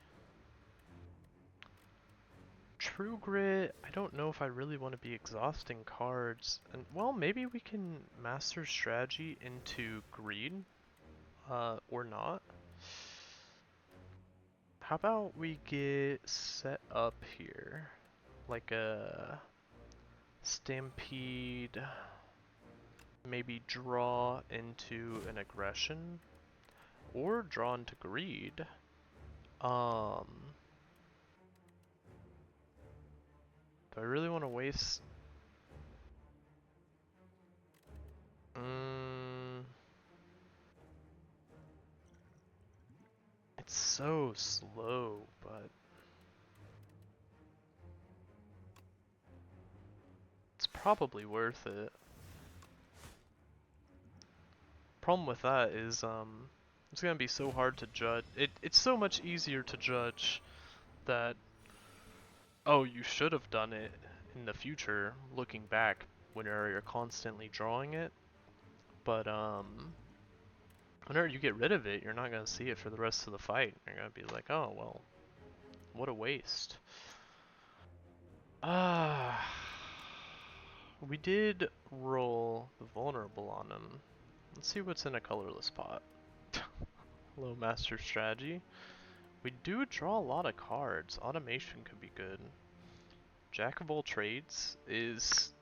True Grit, I don't know if I really want to be exhausting cards. And well, maybe we can master strategy into greed, or not. How about we get set up here? Like a stampede, maybe draw into an aggression, or draw into greed. Do I really want to waste? It's so slow, but it's probably worth it. Problem with that is, it's gonna be so hard to judge. It's so much easier to judge that, oh, you should have done it in the future, looking back, whenever you're constantly drawing it. But, whenever you get rid of it, you're not gonna see it for the rest of the fight. You're gonna be like, oh, well, what a waste. We did roll the vulnerable on him. Let's see what's in a colorless pot. Low master strategy. We do draw a lot of cards. Automation could be good. Jack of all trades is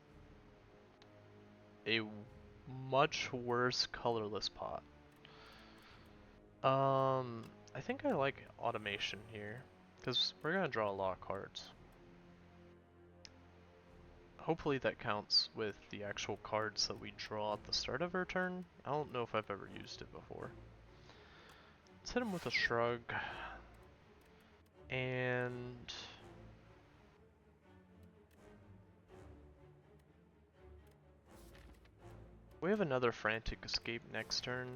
a much worse colorless pot. I think I like automation here, because we're gonna draw a lot of cards. Hopefully that counts with the actual cards that we draw at the start of our turn. I don't know if I've ever used it before. Let's hit him with a shrug. And we have another frantic escape next turn.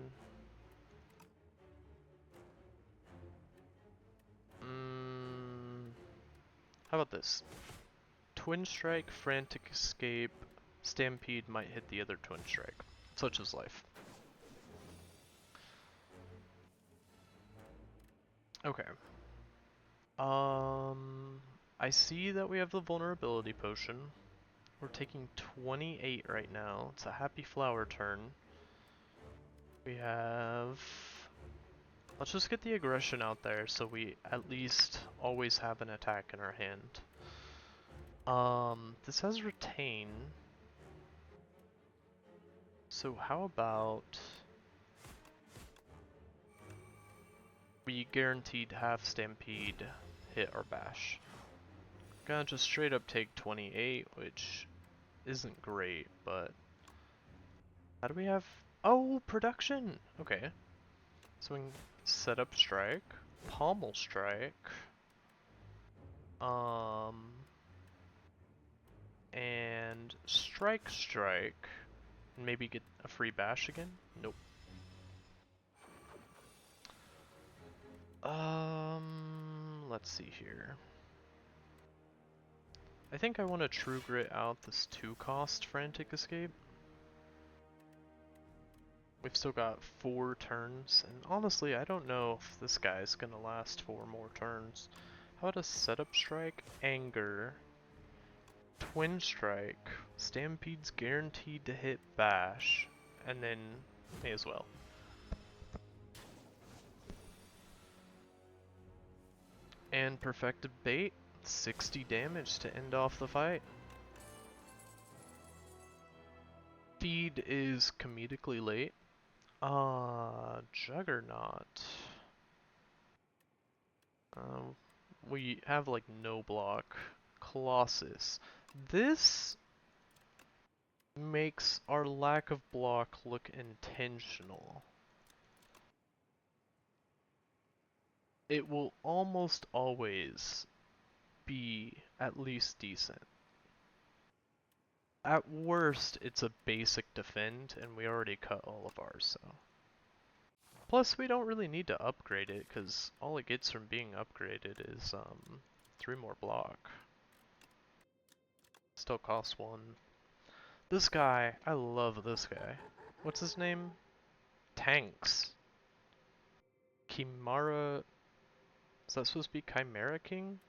How about this? Twin strike, frantic escape, stampede might hit the other twin strike. Such is life. Okay. I see that we have the vulnerability potion. We're taking 28 right now. It's a happy flower turn. We have... Let's just get the aggression out there so we at least always have an attack in our hand. This has retain. So how about... we guaranteed half Stampede, hit, or bash. Gonna just straight up take 28, which isn't great, but... How do we have... Oh, production! Okay. So we can set up strike, pommel strike, and strike, and maybe get a free bash again? Nope. Let's see here. I think I want to True Grit out this 2-cost Frantic Escape. We've still got 4 turns, and honestly, I don't know if this guy's gonna last 4 more turns. How about a Setup Strike, Anger, Twin Strike, Stampede's guaranteed to hit Bash, and then may as well. And Perfected Bait, 60 damage to end off the fight. Feed is comedically late. Juggernaut. We have like no block. Colossus. This makes our lack of block look intentional. It will almost always be at least decent. At worst, it's a basic defend, and we already cut all of ours, so. Plus, we don't really need to upgrade it, because all it gets from being upgraded is 3 more block. Still costs 1. This guy, I love this guy. What's his name? Tanks. Chimera... Is that supposed to be Chimera King?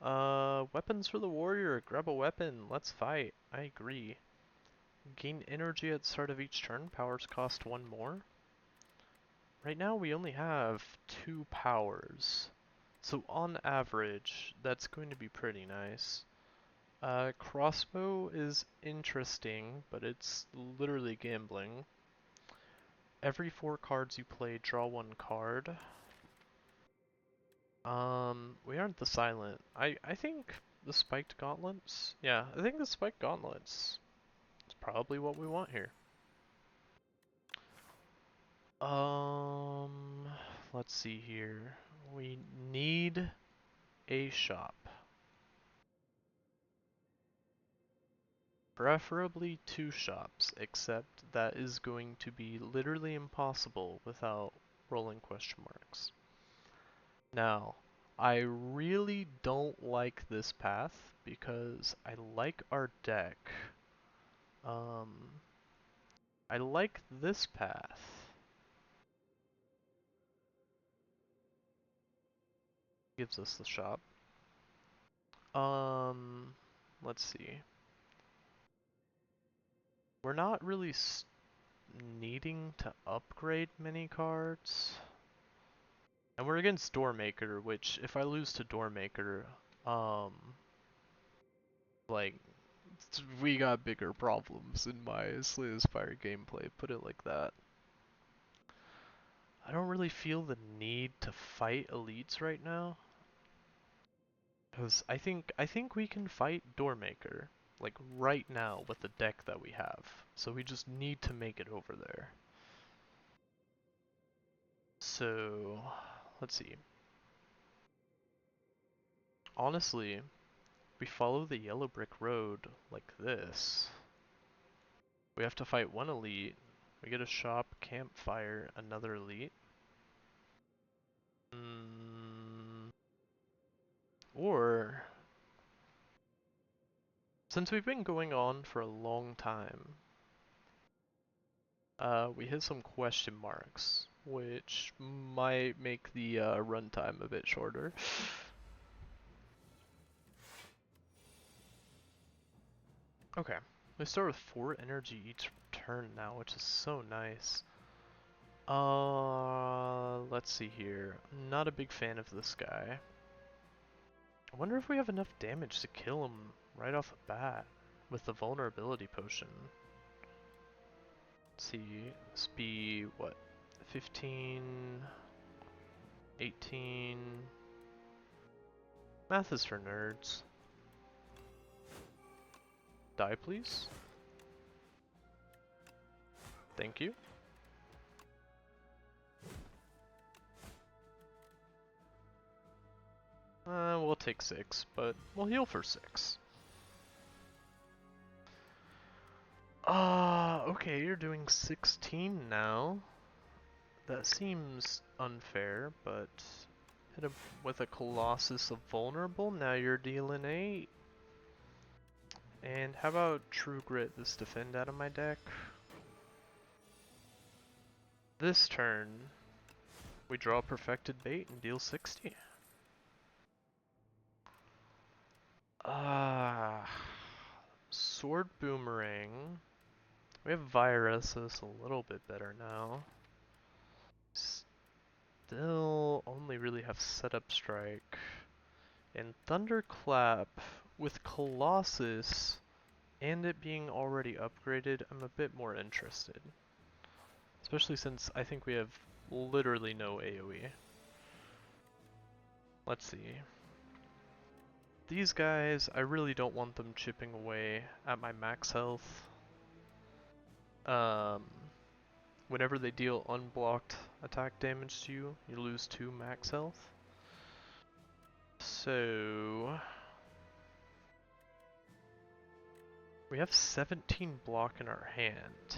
Weapons for the warrior. Grab a weapon. Let's fight. I agree. Gain energy at the start of each turn. Powers cost 1 more. Right now we only have 2 powers. So on average, that's going to be pretty nice. Crossbow is interesting, but it's literally gambling. Every 4 cards you play, draw 1 card. We aren't the silent. I think the spiked gauntlets? Yeah, I think the spiked gauntlets is probably what we want here. Let's see here. We need a shop. Preferably 2 shops, except that is going to be literally impossible without rolling question marks. Now, I really don't like this path because I like our deck. I like this path. Gives us the shop. Let's see. We're not really needing to upgrade many cards. And we're against Doormaker, which if I lose to Doormaker, like, we got bigger problems in my Slay the Spire gameplay, put it like that. I don't really feel the need to fight elites right now. Because I think we can fight Doormaker, like right now with the deck that we have. So we just need to make it over there. So, let's see. Honestly, we follow the yellow brick road like this. We have to fight 1 elite. We get a shop, campfire, another elite. Or, since we've been going on for a long time, we hit some question marks, which might make the runtime a bit shorter. Okay, we start with 4 energy each turn now, which is so nice. Let's see here. Not a big fan of this guy. I wonder if we have enough damage to kill him right off the bat with the vulnerability potion. Let's see, this be what? 15, 18. Math is for nerds. Die, please. Thank you. We'll take 6, but we'll heal for 6. Okay, you're doing 16 now. That seems unfair, but hit him with a Colossus of Vulnerable, now you're dealing 8. And how about True Grit this Defend out of my deck? This turn, we draw Perfected Bait and deal 60. Sword Boomerang. We have Virus, so it's a little bit better now. Still only really have Setup Strike. And Thunderclap with Colossus and it being already upgraded, I'm a bit more interested. Especially since I think we have literally no AoE. Let's see. These guys, I really don't want them chipping away at my max health. Whenever they deal unblocked attack damage to you, you lose 2 max health. So we have 17 block in our hand.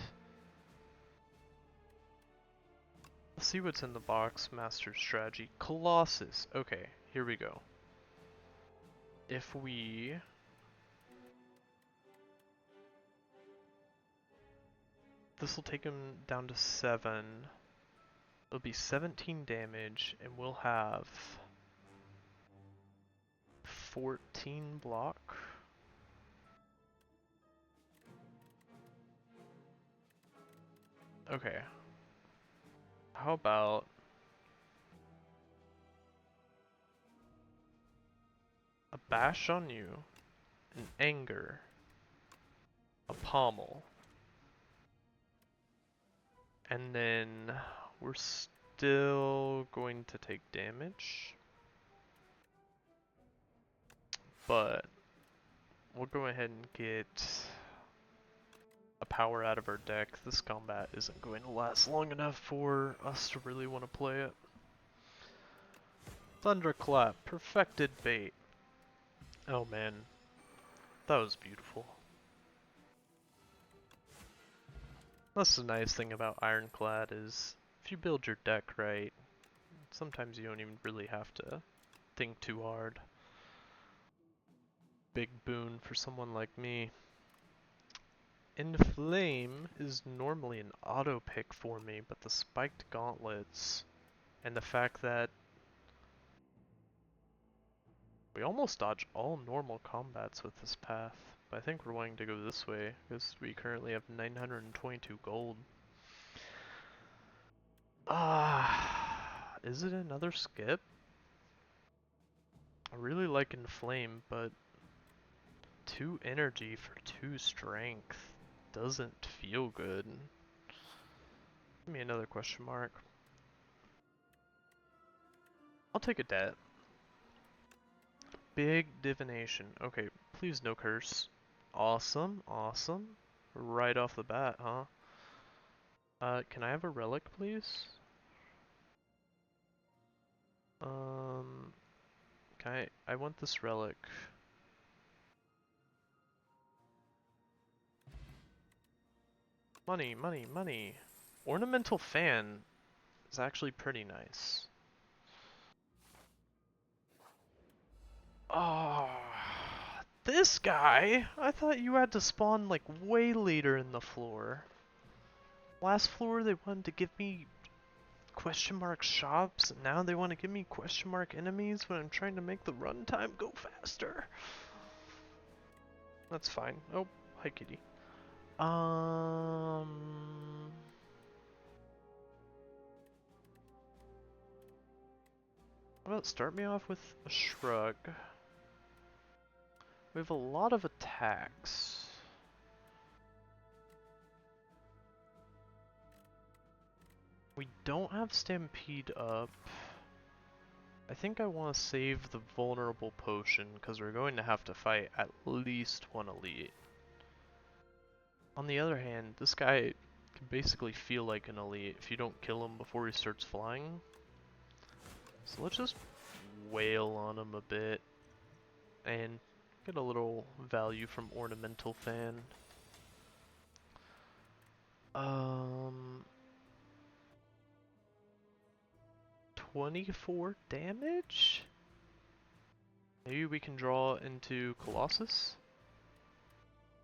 Let's see what's in the box. Master Strategy. Colossus. Okay, here we go. If we... This will take him down to 7. It'll be 17 damage, and we'll have 14 block. Okay. How about a bash on you, an anger, a pommel, and then we're still going to take damage, but we'll go ahead and get a power out of our deck. This combat isn't going to last long enough for us to really want to play it. Thunderclap, Perfected Bait. Oh man, that was beautiful. That's the nice thing about Ironclad is if you build your deck right, sometimes you don't even really have to think too hard. Big boon for someone like me. Inflame is normally an auto pick for me, but the spiked gauntlets and the fact that we almost dodge all normal combats with this path, but I think we're wanting to go this way because we currently have 922 gold. Is it another skip? I really like Inflame, but 2 energy for 2 strength doesn't feel good. Give me another question mark. I'll take a debt. Big divination. Okay, please no curse. Awesome, awesome. Right off the bat, huh? Can I have a relic, please? I want this relic. Money, money, money. Ornamental fan is actually pretty nice. Oh, this guy? I thought you had to spawn like way later in the floor. Last floor they wanted to give me question mark shops, and now they want to give me question mark enemies when I'm trying to make the runtime go faster. That's fine. Oh, hi kitty. How about start me off with a shrug? We have a lot of attacks. We don't have Stampede up. I think I want to save the vulnerable potion because we're going to have to fight at least one elite. On the other hand, this guy can basically feel like an elite if you don't kill him before he starts flying. So let's just wail on him a bit and get a little value from Ornamental Fan. 24 damage? Maybe we can draw into Colossus?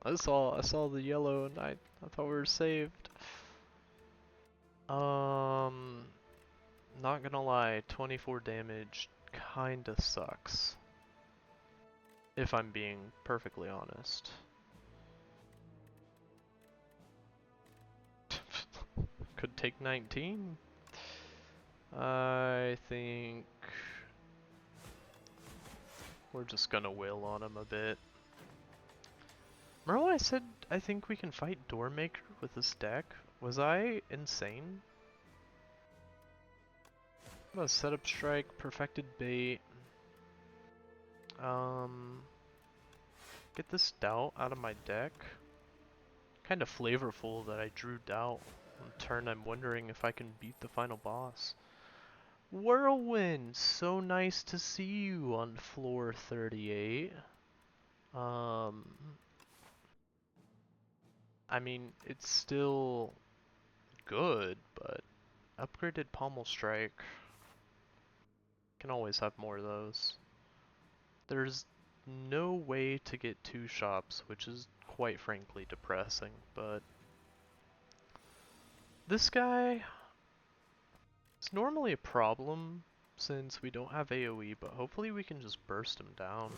I saw the yellow and I thought we were saved. Not gonna lie, 24 damage kinda sucks. If I'm being perfectly honest. Could take 19. I think we're just gonna wail on him a bit. Remember when I said I think we can fight Doormaker with this deck? Was I insane? I'm gonna set up strike, perfected bait. Get this doubt out of my deck. Kinda flavorful that I drew doubt. On turn I'm wondering if I can beat the final boss. Whirlwind! So nice to see you on floor 38. I mean, it's still good, but upgraded Pommel Strike. Can always have more of those. There's no way to get 2 shops, which is quite frankly depressing, but this guy is normally a problem since we don't have AoE, but hopefully we can just burst him down.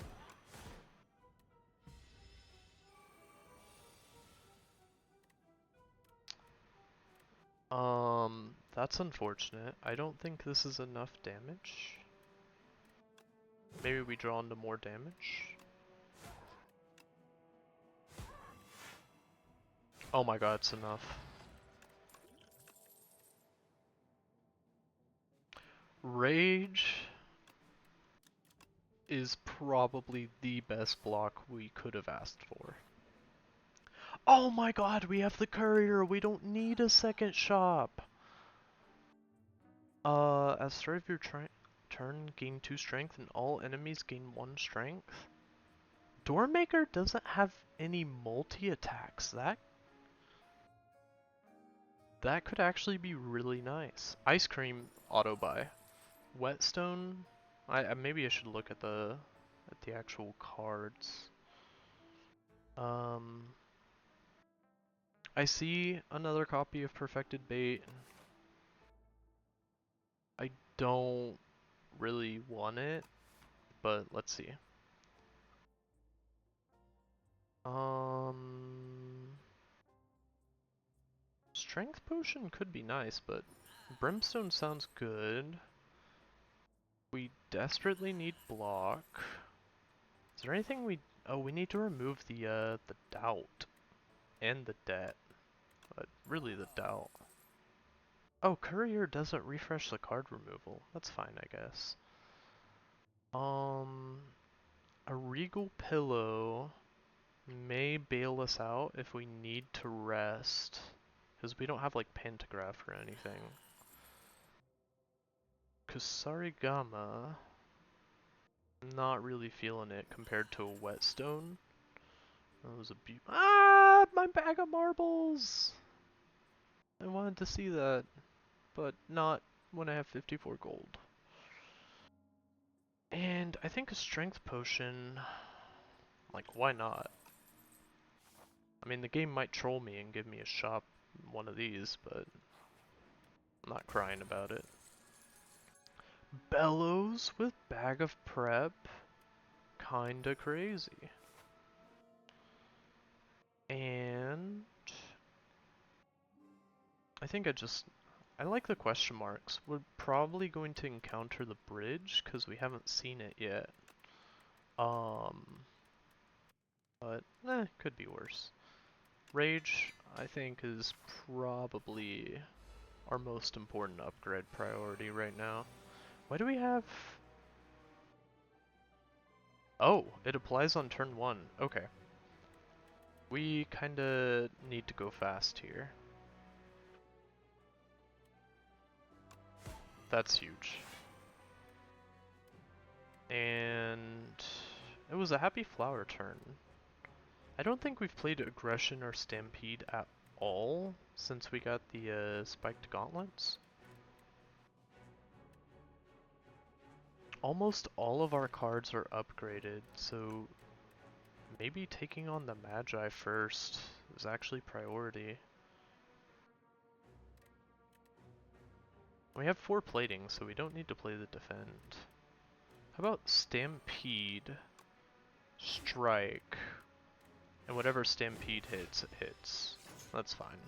That's unfortunate. I don't think this is enough damage. Maybe we draw into more damage. Oh my god, it's enough. Rage is probably the best block we could have asked for. Oh my god, we have the courier! We don't need a second shop! At the start of your turn, gain 2 strength and all enemies gain 1 strength. Doormaker doesn't have any multi-attacks. That could actually be really nice. Ice Cream, auto-buy. Whetstone, maybe I should look at the actual cards. I see another copy of Perfected Bait. I don't really want it, but let's see. Strength Potion could be nice, but Brimstone sounds good. We desperately need block. Is there anything oh, we need to remove the doubt and the debt, but really the doubt. Oh, courier doesn't refresh the card removal. That's fine, I guess. A regal pillow may bail us out if we need to rest, because we don't have like pantograph or anything. Kusarigama, not really feeling it compared to a whetstone. That was a my bag of marbles! I wanted to see that, but not when I have 54 gold. And I think a strength potion, like why not? I mean the game might troll me and give me a shop one of these, but I'm not crying about it. Bellows with bag of prep? Kinda crazy. And I think I like the question marks. We're probably going to encounter the bridge because we haven't seen it yet. But could be worse. Rage, I think, is probably our most important upgrade priority right now. Why do we have... Oh, it applies on turn 1. Okay. We kinda need to go fast here. That's huge. And it was a happy flower turn. I don't think we've played Aggression or Stampede at all since we got the spiked gauntlets. Almost all of our cards are upgraded, so maybe taking on the Magi first is actually priority. We have 4 plating, so we don't need to play the defend. How about Stampede, Strike, and whatever Stampede hits, it hits. That's fine.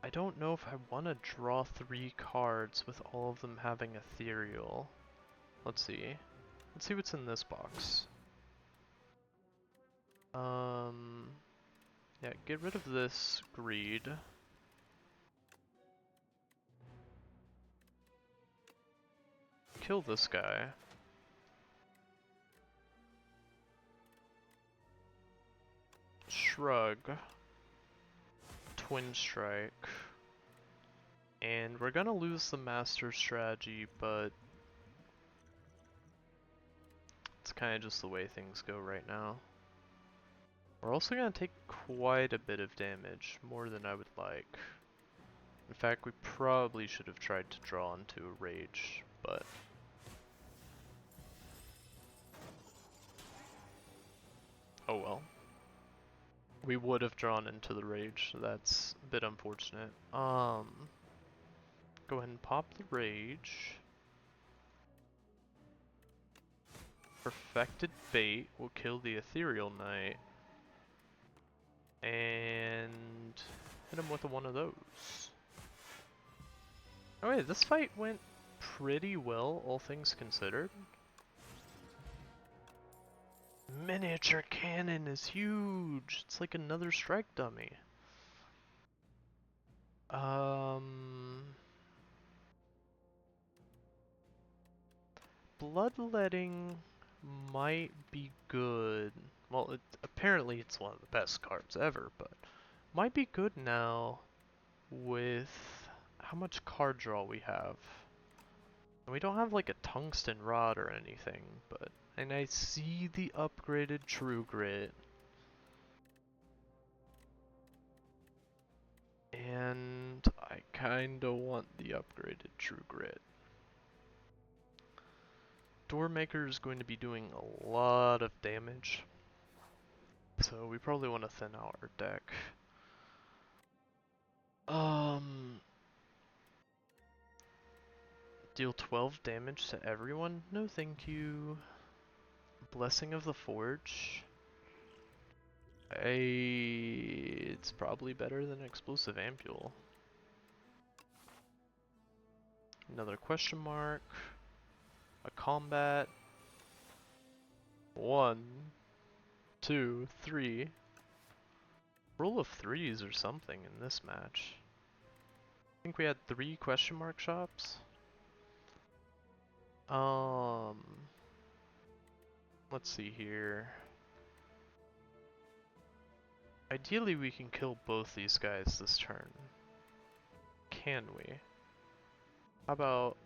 I don't know if I want to draw 3 cards with all of them having Ethereal. Let's see. Let's see what's in this box. Yeah, get rid of this Greed. Kill this guy. Shrug. Twin Strike. And we're gonna lose the Master Strategy, but it's kind of just the way things go right now. We're also gonna take quite a bit of damage, more than I would like. In fact, we probably should have tried to draw into a Rage, but... oh well. We would have drawn into the Rage, so that's a bit unfortunate. Go ahead and pop the Rage. Perfected Bait will kill the Ethereal Knight. And hit him with one of those. Oh wait, this fight went pretty well, all things considered. Miniature cannon is huge! It's like another strike dummy. Bloodletting might be good. Well, apparently it's one of the best cards ever, but might be good now with how much card draw we have. We don't have like a tungsten rod or anything, but... and I see the upgraded True Grit. And I kinda want the upgraded True Grit. Doormaker is going to be doing a lot of damage, so we probably want to thin out our deck. Deal 12 damage to everyone? No thank you. Blessing of the Forge? It's probably better than Explosive Ampule. Another question mark. A combat. 1, 2, 3. Roll of 3s or something in this match. I think we had 3 question mark shops. Let's see here. Ideally we can kill both these guys this turn. Can we? How about...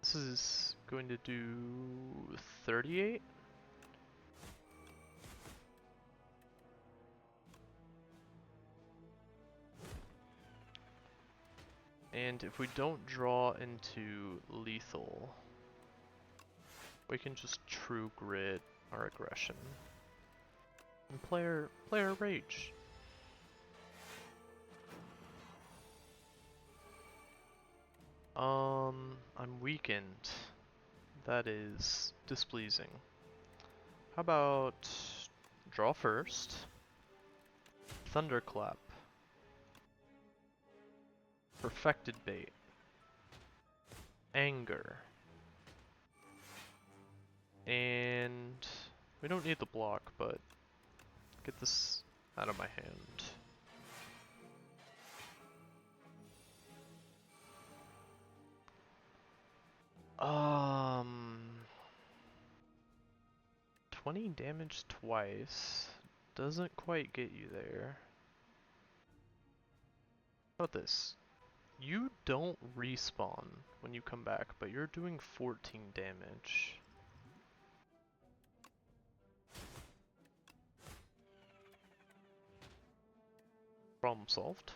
this is going to do 38? And if we don't draw into lethal, we can just True Grit our aggression. And player Rage. I'm weakened. That is displeasing. How about draw first? Thunderclap. Perfected Bait. Anger. And we don't need the block, but get this out of my hand. Um, 20 damage twice doesn't quite get you there. How about this? You don't respawn when you come back, but you're doing 14 damage. Problem solved.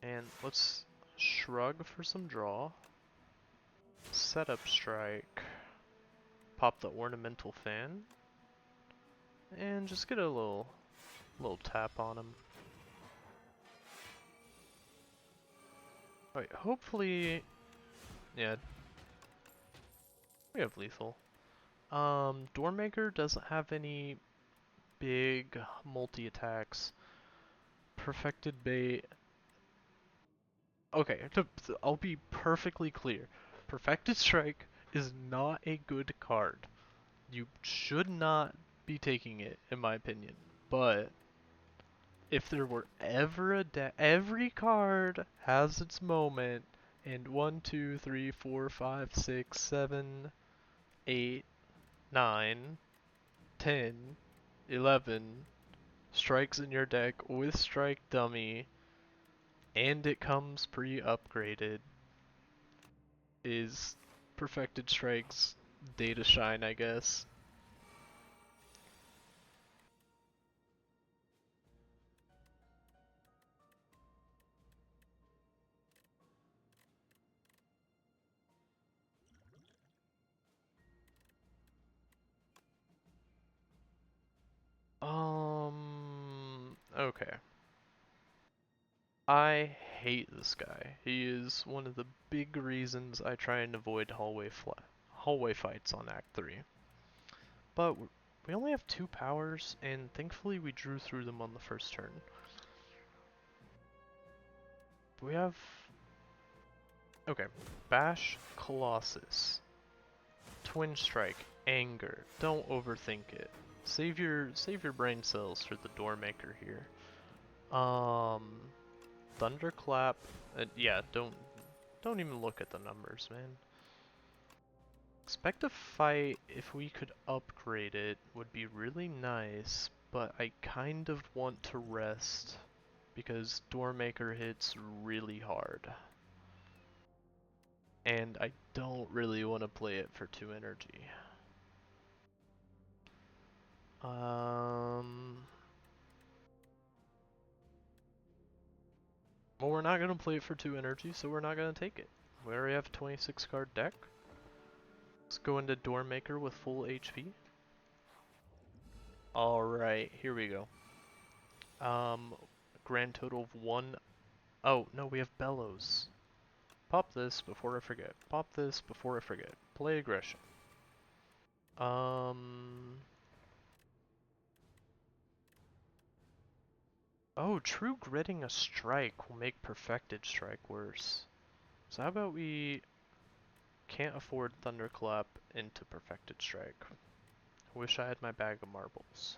And let's shrug for some draw. Setup strike. Pop the ornamental fan. And just get a little tap on him. Alright, hopefully... yeah. We have lethal. Doormaker doesn't have any big multi-attacks. Perfected bait... okay, I'll be perfectly clear. Perfected Strike is not a good card. You should not be taking it, in my opinion. But if there were ever a every card has its moment, and 1, 2, 3, 4, 5, 6, 7, 8, 9, 10, 11 strikes in your deck with strike dummy, and it comes pre-upgraded, is Perfected Strike's day to shine, I guess. Okay. I hate this guy. He is one of the big reasons I try and avoid hallway fights on Act 3. But we only have 2 powers, and thankfully we drew through them on the first turn. We have... okay, Bash, Colossus, Twin Strike, Anger. Don't overthink it. Save your brain cells for the Doormaker here. Thunderclap. Yeah, don't even look at the numbers, man. Expect a fight, if we could upgrade it, would be really nice, but I kind of want to rest because Doormaker hits really hard. And I don't really want to play it for 2 energy. Well, we're not going to play it for 2 energy, so we're not going to take it. We already have a 26 card deck. Let's go into Doormaker with full HP. Alright, here we go. Grand total of 1. Oh, no, we have Bellows. Pop this before I forget. Pop this before I forget. Play aggression. Oh, True Gritting a Strike will make Perfected Strike worse. So how about we can't afford Thunderclap into Perfected Strike. Wish I had my bag of marbles.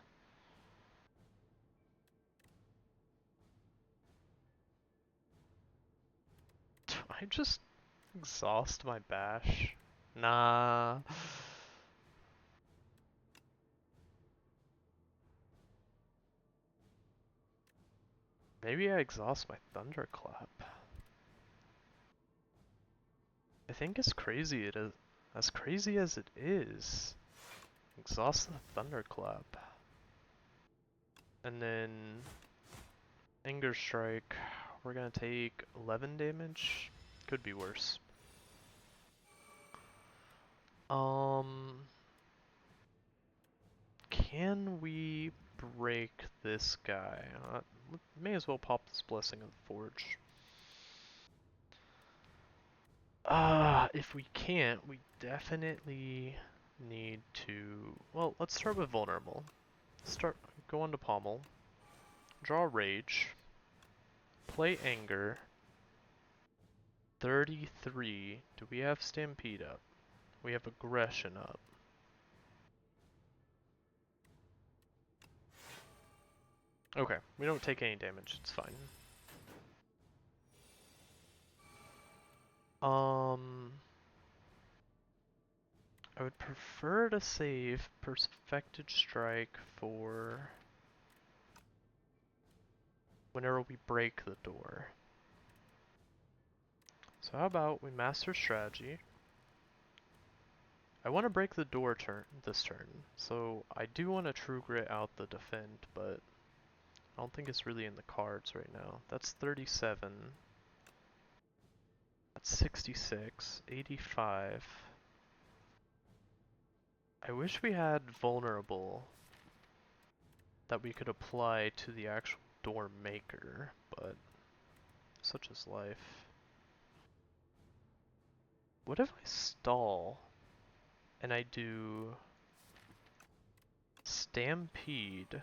Do I just exhaust my bash? Nah. Maybe I exhaust my Thunderclap. I think as crazy as it is, exhaust the Thunderclap. And then Anger Strike, we're gonna take 11 damage. Could be worse. Can we break this guy? May as well pop this Blessing of the Forge. If we can't, we definitely need to... well, let's start with Vulnerable. Go on to Pommel. Draw Rage. Play Anger. 33. Do we have Stampede up? We have Aggression up. Okay, we don't take any damage, it's fine. I would prefer to save Perfected Strike for whenever we break the door. So how about we Master Strategy? I want to break the door this turn, so I do want to True Grit out the defend, but I don't think it's really in the cards right now. That's 37. That's 66, 85. I wish we had Vulnerable that we could apply to the actual door maker, but such is life. What if I stall and I do Stampede,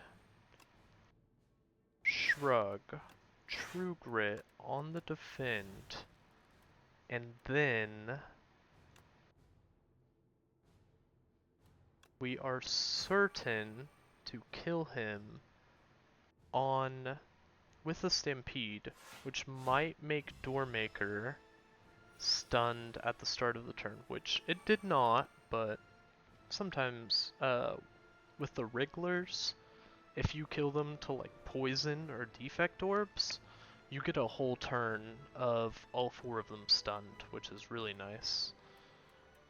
Shrug, True Grit on the defend, and then we are certain to kill him on with a Stampede, which might make Doormaker stunned at the start of the turn, which it did not, but sometimes with the Wrigglers, if you kill them to like poison or defect orbs, you get a whole turn of all 4 of them stunned, which is really nice.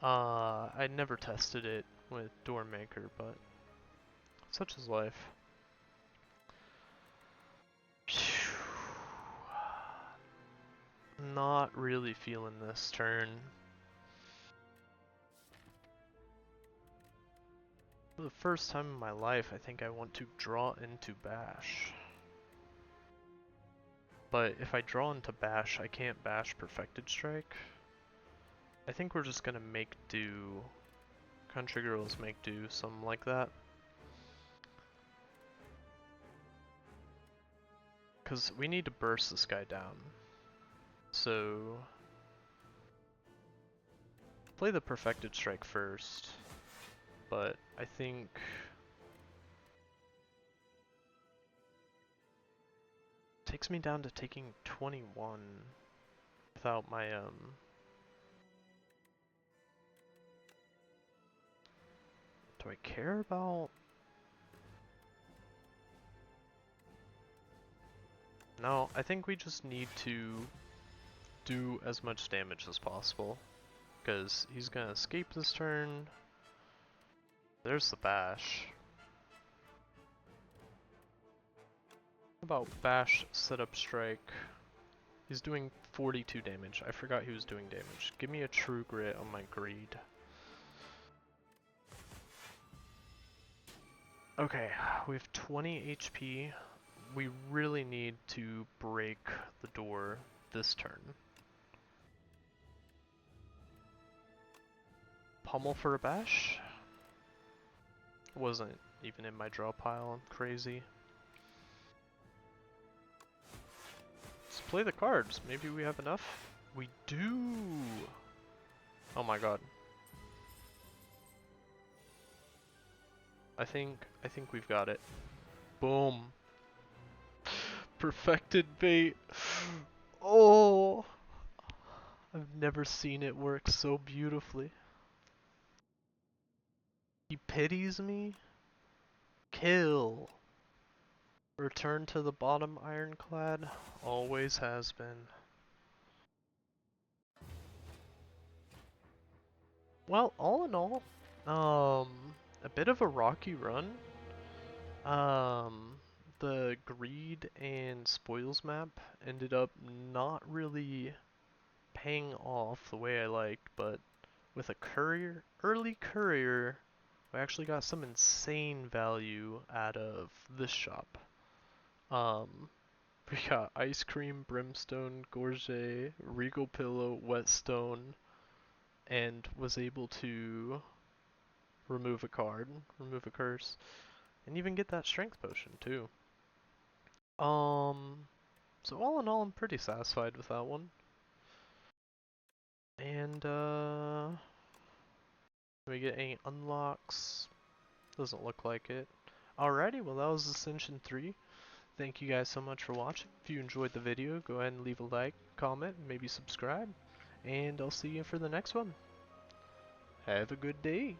I never tested it with Doormaker, but such is life. Not really feeling this turn. For the first time in my life, I think I want to draw into Bash. But if I draw into Bash, I can't Bash Perfected Strike. I think we're just gonna make do. Country Girls make do, something like that. Because we need to burst this guy down. So play the Perfected Strike first, but I think it takes me down to taking 21 without my do I care about? No, I think we just need to do as much damage as possible, because he's gonna escape this turn. There's the Bash. How about Bash, Setup Strike? He's doing 42 damage. I forgot he was doing damage. Give me a True Grit on my Greed. Okay, we have 20 HP. We really need to break the door this turn. Pummel for a Bash? Wasn't even in my draw pile. I'm crazy. Let's play the cards. Maybe we have enough. We do! Oh my god. I think we've got it. Boom. Perfected bait. Oh! I've never seen it work so beautifully. He pities me? Kill. Return to the bottom, Ironclad. Always has been. Well, all in all, a bit of a rocky run. The Greed and Spoils map ended up not really paying off the way I liked, but with a courier, early courier, we actually got some insane value out of this shop. We got Ice Cream, Brimstone, Gorget, Regal Pillow, Whetstone, and was able to remove a card, remove a curse, and even get that strength potion too. So all in all, I'm pretty satisfied with that one. And do we get any unlocks? Doesn't look like it. Alrighty, well that was Ascension 3. thank you guys so much for watching. If you enjoyed the video, go ahead and leave a like, comment, maybe subscribe, and I'll see you for the next one. Have a good day.